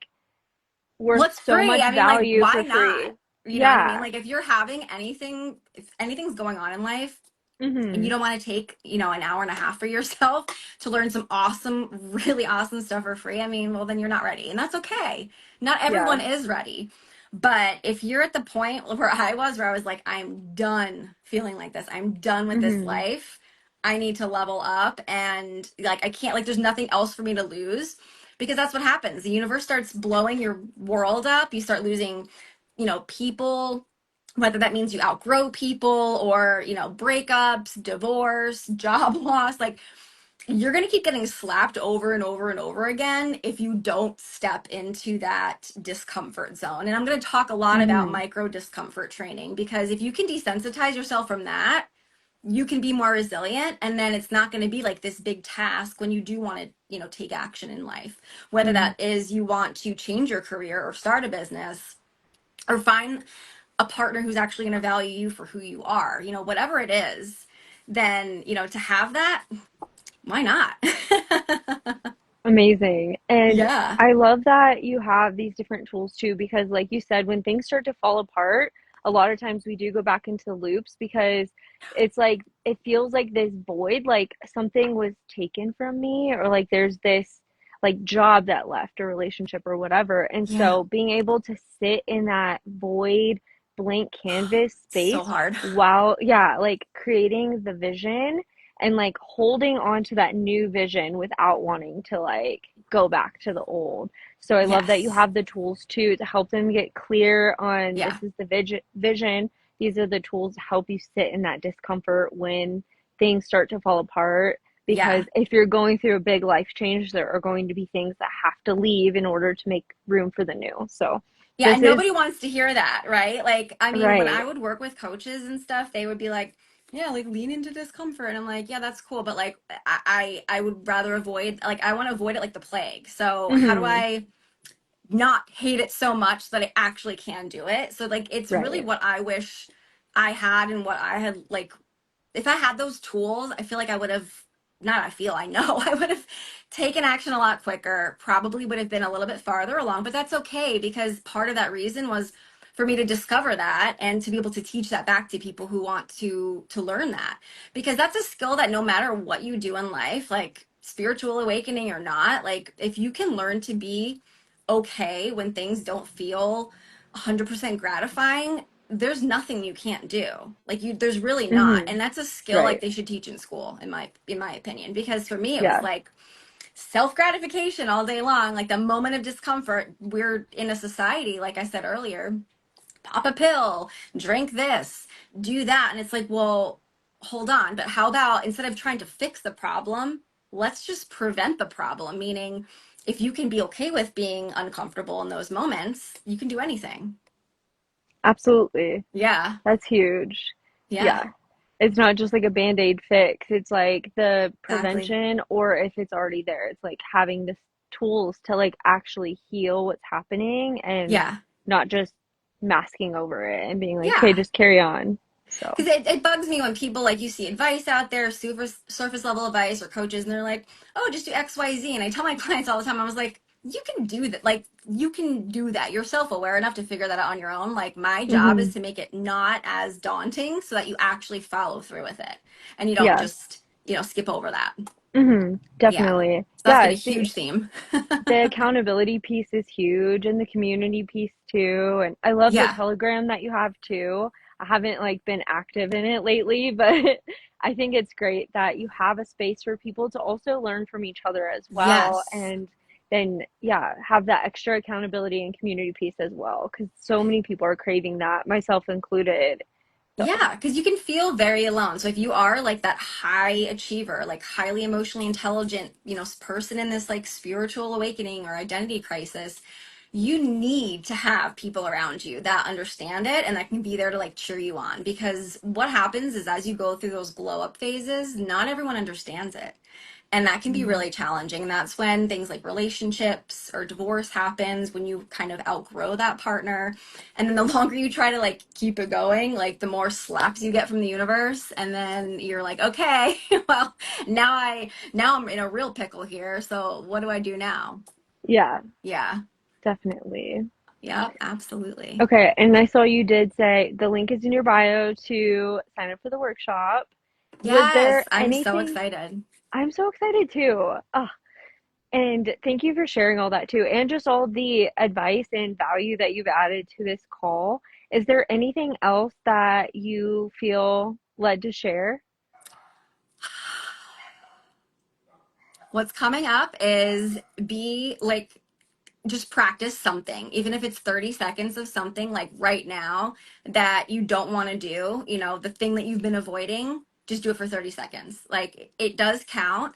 worth What's so free? much I mean, like, value why for not? free. You know what I mean? Yeah. Like, if you're having if anything's going on in life, and you Mm-hmm. don't want to take, an hour and a half for yourself to learn some awesome, really awesome stuff for free, I mean, well, then you're not ready. And that's okay. Not Yeah. everyone is ready. But if you're at the point where I was like, I'm done feeling like this, I'm done with this Mm-hmm. life, I need to level up. And like, I can't, like, there's nothing else for me to lose because that's what happens. The universe starts blowing your world up. You start losing, people, whether that means you outgrow people or breakups, divorce, job loss. Like, you're going to keep getting slapped over and over and over again if you don't step into that discomfort zone. And I'm going to talk a lot about Mm-hmm. micro discomfort training because if you can desensitize yourself from that, you can be more resilient, and then it's not going to be like this big task when you do want to take action in life, whether Mm-hmm. that is you want to change your career or start a business or find a partner who's actually going to value you for who you are, whatever it is, then, to have that, why not? Amazing. And Yeah. I love that you have these different tools too, because like you said, when things start to fall apart, a lot of times we do go back into the loops because it's like it feels like this void, like something was taken from me, or like there's this like job that left or relationship or whatever. And Yeah. so being able to sit in that void, blank canvas So space hard. while, yeah, like creating the vision and like holding on to that new vision without wanting to like go back to the old. So I love that you Yes. have the tools too to help them get clear on this Yeah. is the vision. These are the tools to help you sit in that discomfort when things start to fall apart. Because Yeah. if you're going through a big life change, there are going to be things that have to leave in order to make room for the new. So Yeah. this And is nobody wants to hear that, right? Like, I mean, when I right. would work with coaches and stuff, they would be like, yeah, like lean into discomfort. And I'm like, yeah, that's cool. But like, I would rather avoid, like, I want to avoid it like the plague. So how do Hmm. I not hate it so much that I actually can do it? So like, it's really Right. what I wish I had and what I had like if I had those tools, I feel like I would have, not I feel, I know, I would have taken action a lot quicker, probably would have been a little bit farther along, but that's okay because part of that reason was for me to discover that and to be able to teach that back to people who want to learn that. Because that's a skill that no matter what you do in life, like spiritual awakening or not, like if you can learn to be okay when things don't feel 100% gratifying, there's nothing you can't do. Like there's really not. Hmm. And that's a skill like Right. they should teach in school in my opinion, because for me it was Yeah. like self-gratification all day long, like the moment of discomfort. We're in a society, like I said earlier, pop a pill, drink this, do that, and it's like, well, hold on, but how about instead of trying to fix the problem, let's just prevent the problem, meaning if you can be okay with being uncomfortable in those moments, you can do anything. Absolutely. Yeah. That's huge. Yeah. Yeah. It's not just like a band-aid fix. It's like the Exactly. prevention, or if it's already there, it's like having the tools to like actually heal what's happening and Yeah. not just masking over it and being like, okay, Yeah. just carry on. So, Because it bugs me when people, like, you see advice out there, super surface level advice or coaches, and they're like, oh, just do XYZ. And I tell my clients all the time, I was like, you can do that. Like, you can do that. You're self-aware enough to figure that out on your own. Like, my job Hmm. is to make it not as daunting so that you actually follow through with it and you don't Yeah. just, skip over that. Hmm. Yeah. Definitely. So that's been Yeah. a huge theme. The accountability piece is huge and the community piece too. And I love the Yeah. Telegram that you have too. I haven't like been active in it lately, but I think it's great that you have a space for people to also learn from each other as well. Yes. And then, yeah, have that extra accountability and community piece as well. Because so many people are craving that, myself included. So, Yeah, because you can feel very alone. So if you are like that high achiever, like highly emotionally intelligent, person in this like spiritual awakening or identity crisis, you need to have people around you that understand it and that can be there to like cheer you on. Because what happens is as you go through those glow up phases, not everyone understands it. And that can be mm, really challenging. And that's when things like relationships or divorce happens, when you kind of outgrow that partner. And then the longer you try to like keep it going, like the more slaps you get from the universe. And then you're like, okay, well, now I'm in a real pickle here. So what do I do now? yeah, Yeah. definitely. Yep, absolutely. Okay, and I saw you did say the link is in your bio to sign up for the workshop. Was Yes, there I'm so anything? excited. I'm so excited too. Oh, and thank you for sharing all that too, and just all the advice and value that you've added to this call. Is there anything else that you feel led to share? What's coming up is be like just practice something, even if it's 30 seconds of something like right now that you don't want to do, the thing that you've been avoiding, just do it for 30 seconds. Like it does count.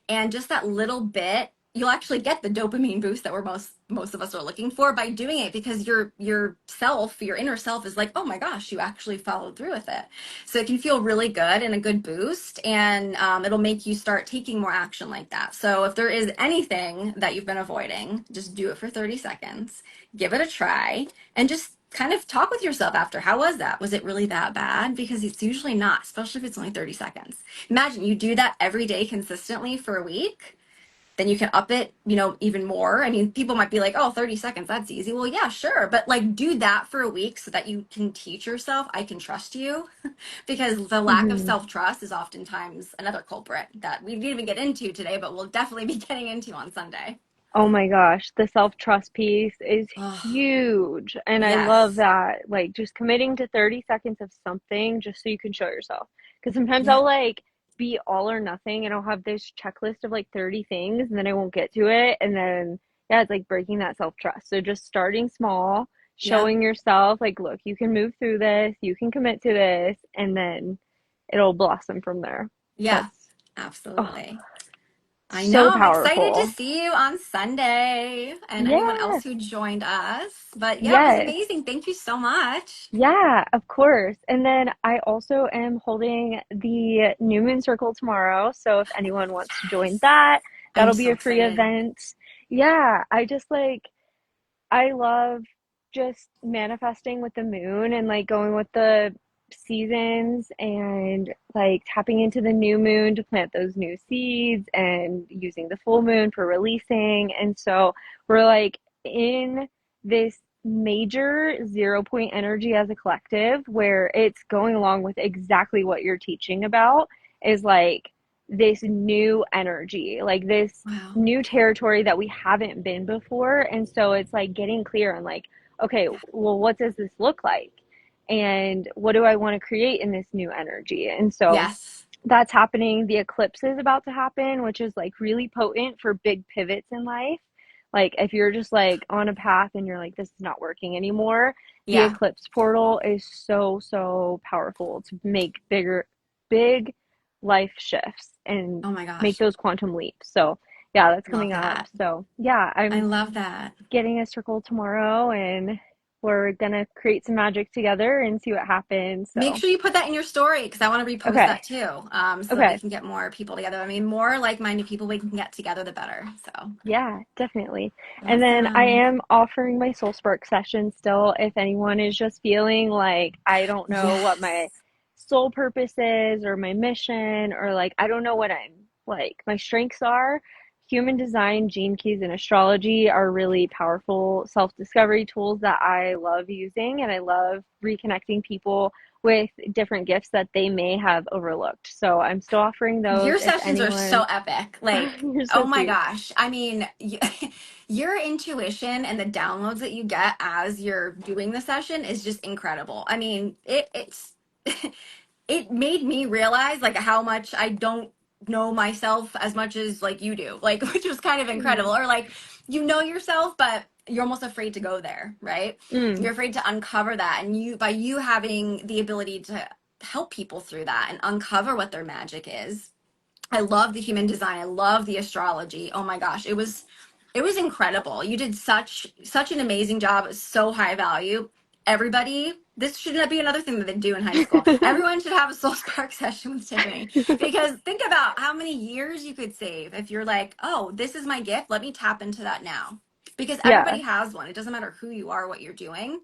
And just that little bit, you'll actually get the dopamine boost that we're most of us are looking for by doing it because your inner self is like, oh my gosh, you actually followed through with it. So it can feel really good and a good boost, and it'll make you start taking more action like that. So if there is anything that you've been avoiding, just do it for 30 seconds, give it a try, and just kind of talk with yourself after. How was that? Was it really that bad? Because it's usually not, especially if it's only 30 seconds. Imagine you do that every day consistently for a week, then you can up it, even more. I mean, people might be like, oh, 30 seconds, that's easy. Well, yeah, sure. But like do that for a week so that you can teach yourself, I can trust you. Because the lack of Hmm. self-trust is oftentimes another culprit that we didn't even get into today, but we'll definitely be getting into on Sunday. Oh my gosh, the self-trust piece is Oh, huge. And I love yes. that. Like just committing to 30 seconds of something just so you can show yourself. Because sometimes Yeah. I'll like be all or nothing and I'll have this checklist of like 30 things and then I won't get to it. And then, yeah, it's like breaking that self-trust. So just starting small, Yep. showing yourself, like, look, you can move through this, you can commit to this, and then it'll blossom from there. Yeah. That's, oh, Absolutely. I so know. I'm excited to powerful. see you on Sunday and anyone else Yes, who joined us. But yeah, it was yes. amazing. Thank you so much. Yeah, of course. And then I also am holding the New Moon Circle tomorrow. So if anyone wants to join Yes. that, I'm that'll be so a free excited. event. Yeah, I just like, I love just manifesting with the moon and like going with the seasons and like tapping into the new moon to plant those new seeds and using the full moon for releasing. And so we're like in this major 0 point energy as a collective where it's going along with exactly what you're teaching about is like this new energy, like this Wow. new territory that we haven't been before. And so it's like getting clear on like, okay, Yeah. well, what does this look like? And what do I want to create in this new energy? And so Yes. that's happening. The eclipse is about to happen, which is like really potent for big pivots in life. Like if you're just like on a path and you're like, this is not working anymore, the Yeah. eclipse portal is so, so powerful to make big life shifts and Oh my make gosh. those quantum leaps. So yeah, that's Love coming up. that. So yeah, I I'm love that. getting a circle tomorrow and we're gonna create some magic together and see what happens. Make So sure you put that in your story because I want to repost okay. that too, so that we Okay. can get more people together. I mean, more like-minded people we can get together, the better. So Yeah, definitely. And then I awesome. am offering my Soul Spark session still if anyone is just feeling like I don't know what my Yes. soul purpose is or my mission or like I don't know what I'm like my strengths are. human design, gene keys, and astrology are really powerful self-discovery tools that I love using, and I love reconnecting people with different gifts that they may have overlooked. So I'm still offering those Your if sessions are so anyone. epic. Like, You're so oh my sweet. gosh. I mean, your intuition and the downloads that you get as you're doing the session is just incredible. I mean, it's it made me realize like how much I don't know myself as much as like you do. Like, which was kind of incredible. Mm. Or like you know yourself, but you're almost afraid to go there, right? Mm. You're afraid to uncover that. And you by you having the ability to help people through that and uncover what their magic is. I love the human design. I love the astrology. Oh my gosh, it was incredible. You did such an amazing job. It was so high value. Everybody, this should not be another thing that they do in high school. Everyone should have a soul spark session with Tiffany because think about how many years you could save if you're like, "Oh, this is my gift. Let me tap into that now." Because Yeah. everybody has one. It doesn't matter who you are, what you're doing.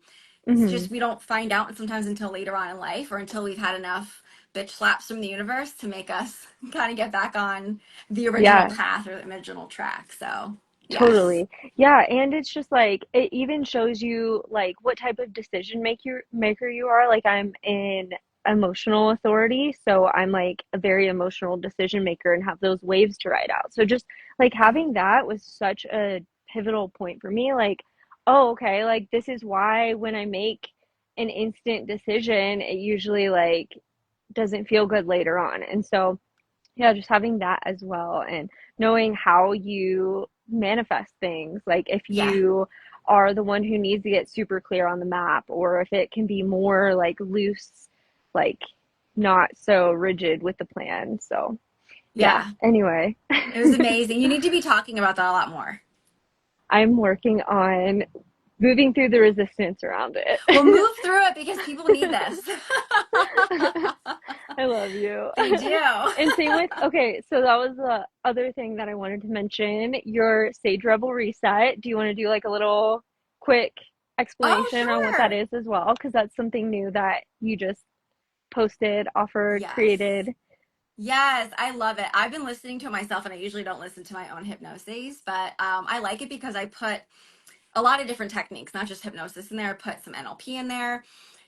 It's Hmm. just we don't find out sometimes until later on in life or until we've had enough bitch slaps from the universe to make us kind of get back on the original Yeah. path or the original track. So, yes. Totally. Yeah, and it's just like it even shows you like what type of decision maker you are. Like I'm in emotional authority, so I'm like a very emotional decision maker and have those waves to ride out. So just like having that was such a pivotal point for me. Like, oh, okay, like this is why when I make an instant decision, it usually like doesn't feel good later on. And so yeah, just having that as well and knowing how you manifest things. Like if Yeah. you are the one who needs to get super clear on the map, or if it can be more like loose, like not so rigid with the plan. So, yeah, Yeah. anyway, It was amazing. You need to be talking about that a lot more. I'm working on moving through the resistance around Well, it. move through it because people need this. I love you. They do. And same with, okay, so that was the other thing that I wanted to mention, your Sage Rebel reset. Do you want to do like a little quick Oh, explanation on what that sure. is as well? Because that's something new that you just posted, offered, Yes. created. Yes, I love it. I've been listening to it myself, and I usually don't listen to my own hypnoses, but I like it because I put a lot of different techniques, not just hypnosis in there. I put some NLP in there,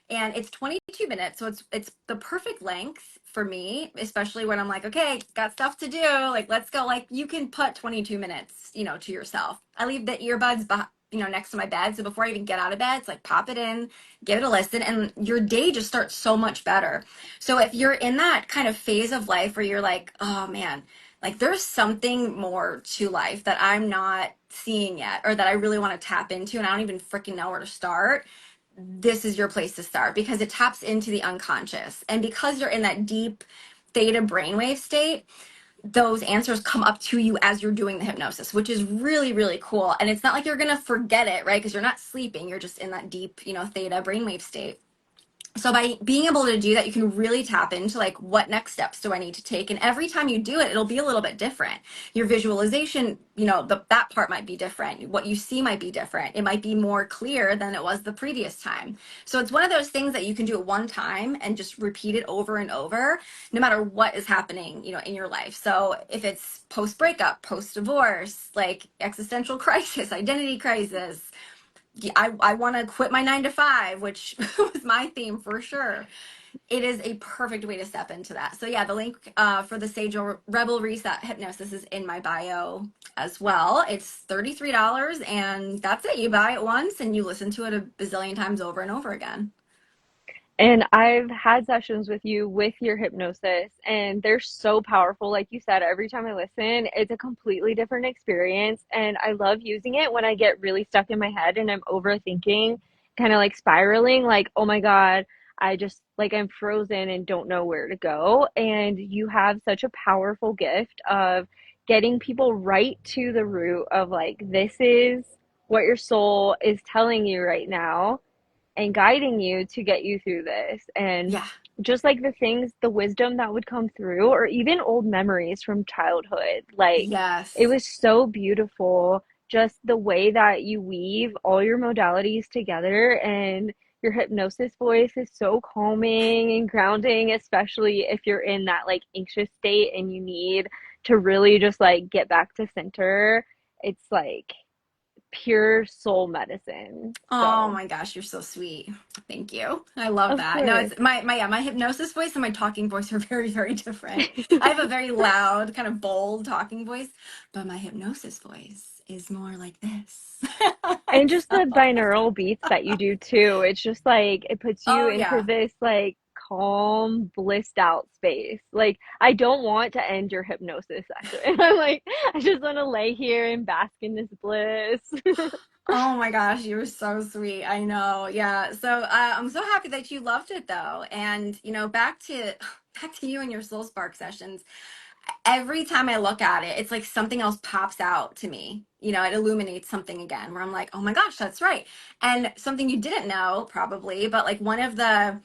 and it's 22 minutes, so it's the perfect length for me, especially when I'm like, okay, got stuff to do, like let's go. Like you can put 22 minutes, to yourself. I leave the earbuds next to my bed, so before I even get out of bed, it's like pop it in, give it a listen, and your day just starts so much better. So if you're in that kind of phase of life where you're like, oh man, like there's something more to life that I'm not seeing yet or that I really want to tap into and I don't even freaking know where to start, this is your place to start because it taps into the unconscious. And because you're in that deep theta brainwave state, those answers come up to you as you're doing the hypnosis, which is really, really cool. And it's not like you're going to forget it, right? Because you're not sleeping, you're just in that deep, theta brainwave state. So by being able to do that, you can really tap into like what next steps do I need to take, and every time you do it, it'll be a little bit different. Your visualization, that part might be different, what you see might be different, it might be more clear than it was the previous time. So it's one of those things that you can do at one time and just repeat it over and over no matter what is happening, in your life. So if it's post breakup, post divorce, like existential crisis, identity crisis, I want to quit my 9 to 5, which was my theme for sure. It is a perfect way to step into that. So yeah, the link for the Sage Rebel Reset Hypnosis is in my bio as well. It's $33 and that's it. You buy it once and you listen to it a bazillion times over and over again. And I've had sessions with you with your hypnosis, and they're so powerful. Like you said, every time I listen, it's a completely different experience. And I love using it when I get really stuck in my head and I'm overthinking, kind of like spiraling, like, oh my God, I just like I'm frozen and don't know where to go. And you have such a powerful gift of getting people right to the root of like, this is what your soul is telling you right now and guiding you to get you through this. And Yeah. just like the things, the wisdom that would come through, or even old memories from childhood, like it Yes. was so beautiful. Just the way that you weave all your modalities together, and your hypnosis voice is so calming and grounding, especially if you're in that like anxious state and you need to really just like get back to center, it's like pure soul medicine. Oh So, my gosh, you're so sweet. Thank you. I love of that. No, course. it's my hypnosis voice and my talking voice are very, very different. I have a very loud, kind of bold talking voice, but my hypnosis voice is more like this. And just the So, binaural beats that you do too. It's just like it puts you oh into yeah. this like calm, blissed out space. Like I don't want to end your hypnosis session. I'm like, I just want to lay here and bask in this bliss. Oh my gosh, you were so sweet. I know. Yeah. So I'm so happy that you loved it though. And back to back to you and your Soul Spark sessions. Every time I look at it, it's like something else pops out to me. It illuminates something again where I'm like, oh my gosh, that's right. And something you didn't know probably, but like one of the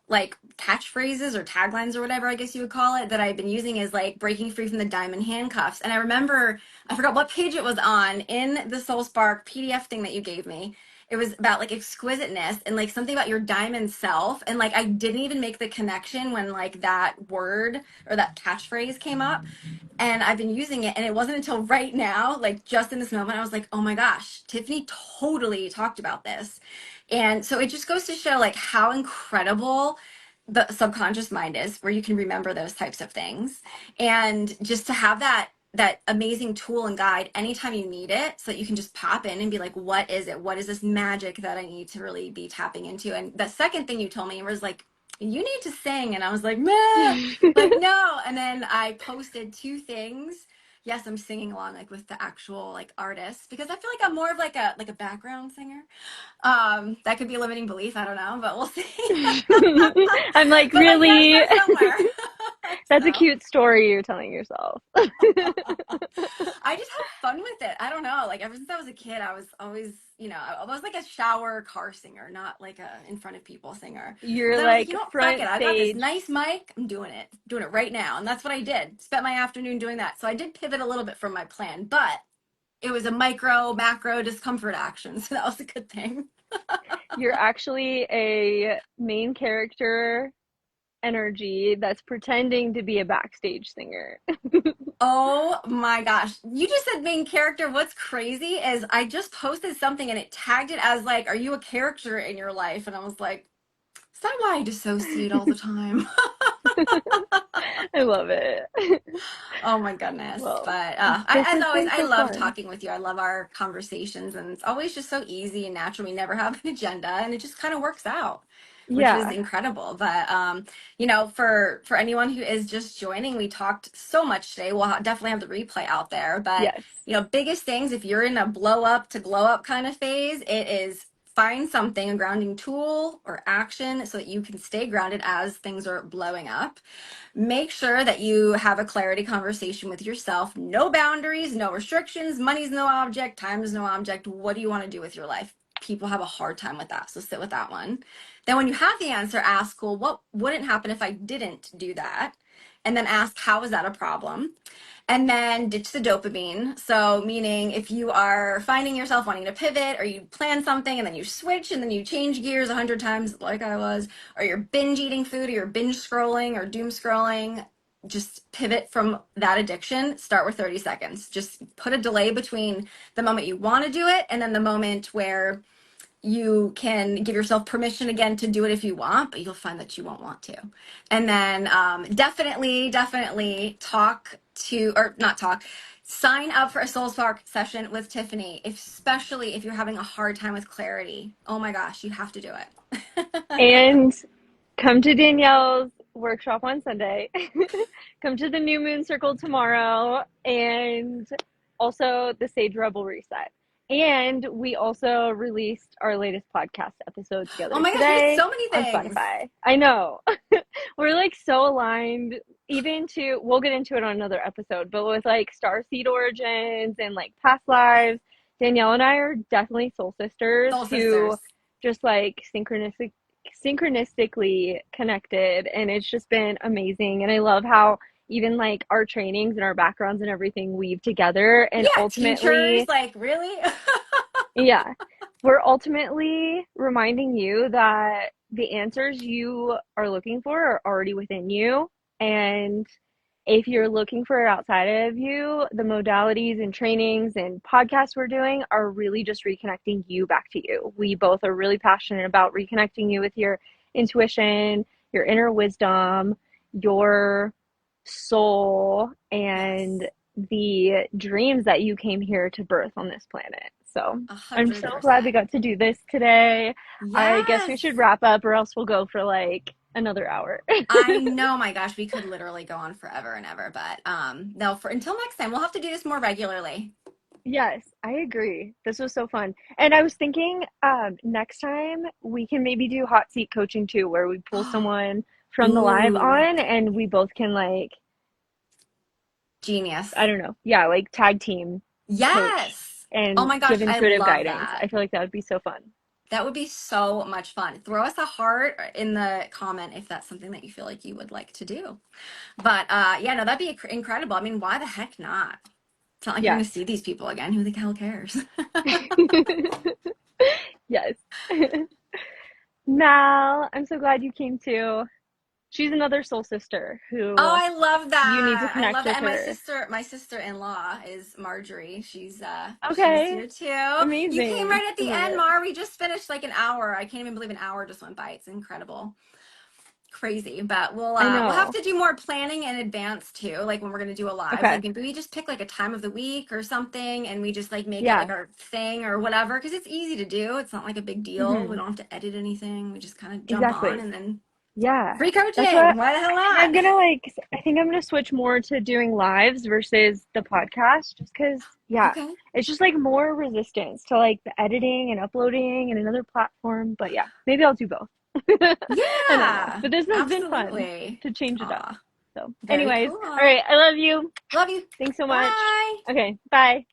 like catchphrases or taglines or whatever I guess you would call it that I've been using is like breaking free from the diamond handcuffs. And I remember I forgot what page it was on in the Soul Spark PDF thing that you gave me. It was about like exquisiteness and like something about your diamond self. And like I didn't even make the connection when like that word or that catchphrase came up. And I've been using it, and it wasn't until right now, like just in this moment, I was like, oh my gosh, Tiffani totally talked about this. And so it just goes to show like how incredible the subconscious mind is, where you can remember those types of things. And just to have that amazing tool and guide anytime you need it, so that you can just pop in and be like, what is it? What is this magic that I need to really be tapping into? And the second thing you told me was like, you need to sing. And I was like, meh, like no. And then I posted two things. Yes, I'm singing along like with the actual like artist, because I feel like I'm more of like a background singer. That could be a limiting belief, I don't know, but we'll see. I'm like, But my ears really? are somewhere. That's a So cute story you're telling yourself. I just have fun with it. I don't know. Like ever since I was a kid, I was always, I was like a shower car singer, not like a in front of people singer. But You're then I was like, like fuck it. front I got this stage. nice mic. I'm doing it right now. And that's what I did. Spent my afternoon doing that. So I did pivot a little bit from my plan, but it was a micro, macro discomfort action. So that was a good thing. You're actually a main character energy that's pretending to be a backstage singer. Oh my gosh. You just said main character. What's crazy is I just posted something and it tagged it as like, are you a character in your life? And I was like, is that why I dissociate all the time? I love it. Oh my goodness. Well, But this as has always, been I so love fun. talking with you. I love our conversations, and it's always just so easy and natural. We never have an agenda, and it just kind of works out, which is Yeah. incredible. But for anyone who is just joining, we talked so much today. We'll definitely have the replay out there. But Yes. biggest things, if you're in a blow up to glow up kind of phase, it is find something, a grounding tool or action, so that you can stay grounded as things are blowing up. Make sure that you have a clarity conversation with yourself. No boundaries, no restrictions. Money's no object. Time is no object. What do you want to do with your life? People have a hard time with that. So sit with that one. Then, when you have the answer, ask, well, what wouldn't happen if I didn't do that? And then ask, how is that a problem? And then ditch the dopamine. So, meaning if you are finding yourself wanting to pivot, or you plan something and then you switch and then you change gears 100 times, like I was, or you're binge eating food, or you're binge scrolling or doom scrolling, just pivot from that addiction. Start with 30 seconds. Just put a delay between the moment you want to do it and then the moment where you can give yourself permission again to do it if you want, but you'll find that you won't want to. And then definitely talk to, or not talk, sign up for a Soul Spark session with Tiffani, especially if you're having a hard time with clarity. Oh my gosh, you have to do it. And come to Danielle's workshop on Sunday. Come to the New Moon Circle tomorrow. And also the Sage Rebel Reset. And we also released our latest podcast episode Oh together my gosh, we did today so many on things. Spotify. I know. We're like so aligned, even to, we'll get into it on another episode, but with like star seed origins and like past lives. Danielle and I are definitely soul sisters Soul who Sisters. just like synchronistically connected, and it's just been amazing. And I love how even like our trainings and our backgrounds and everything weave together, and Yeah, teachers, ultimately, like really? yeah, we're ultimately reminding you that the answers you are looking for are already within you, and if you're looking for it outside of you, the modalities and trainings and podcasts we're doing are really just reconnecting you back to you. We both are really passionate about reconnecting you with your intuition, your inner wisdom, your soul, Yes, and the dreams that you came here to birth on this planet. So a I'm hundred so glad we percent. got to do this today. I guess we Yes. should wrap up, or else we'll go for like another hour. I know, my gosh, we could literally go on forever and ever, but no, for until next time, we'll have to do this more regularly. Yes, I agree. This was so fun. And I was thinking, next time we can maybe do hot seat coaching too, where we pull someone from the live Ooh, on and we both can like, I genius. don't know, yeah, like tag team coach Yes. Oh and my gosh, give I intuitive love guidance. that. I feel like that would be so fun. That would be so much fun. Throw us a heart in the comment if that's something that you feel like you would like to do. But yeah, no, that'd be incredible. I mean, why the heck not? It's not like you're going to Yes. see these people again. Who the hell cares? Yes. Mal, I'm so glad you came too. She's another soul sister Oh, who I love you need to that. I connect love that. with And her. my sister-in-law is Marjorie. She's Okay. here too. You came Amazing. right at I the love end, it. Mar. We just finished like an hour. I can't even believe an hour just went by. It's incredible. Crazy. But I we'll have know. to do more planning in advance too. Like when we're gonna do a live. Okay. Like maybe we just pick like a time of the week or something and we just like make it like Yeah. our thing or whatever. Because it's easy to do. It's not like a big deal. We Hmm. don't have to edit anything. We just kind of jump on Exactly. and then Yeah. free That's coaching. what Why the hell I think I'm not? gonna like. I think I'm gonna switch more to doing lives versus the podcast, just because, yeah, Okay. it's just like more resistance to like the editing and uploading and another platform. But yeah, maybe I'll do both. I don't know. Yeah, But this has been fun absolutely. to change it up. Aw, So, very anyways, all cool. right. I love you. Love you. Thanks so much. Bye. Okay. Bye.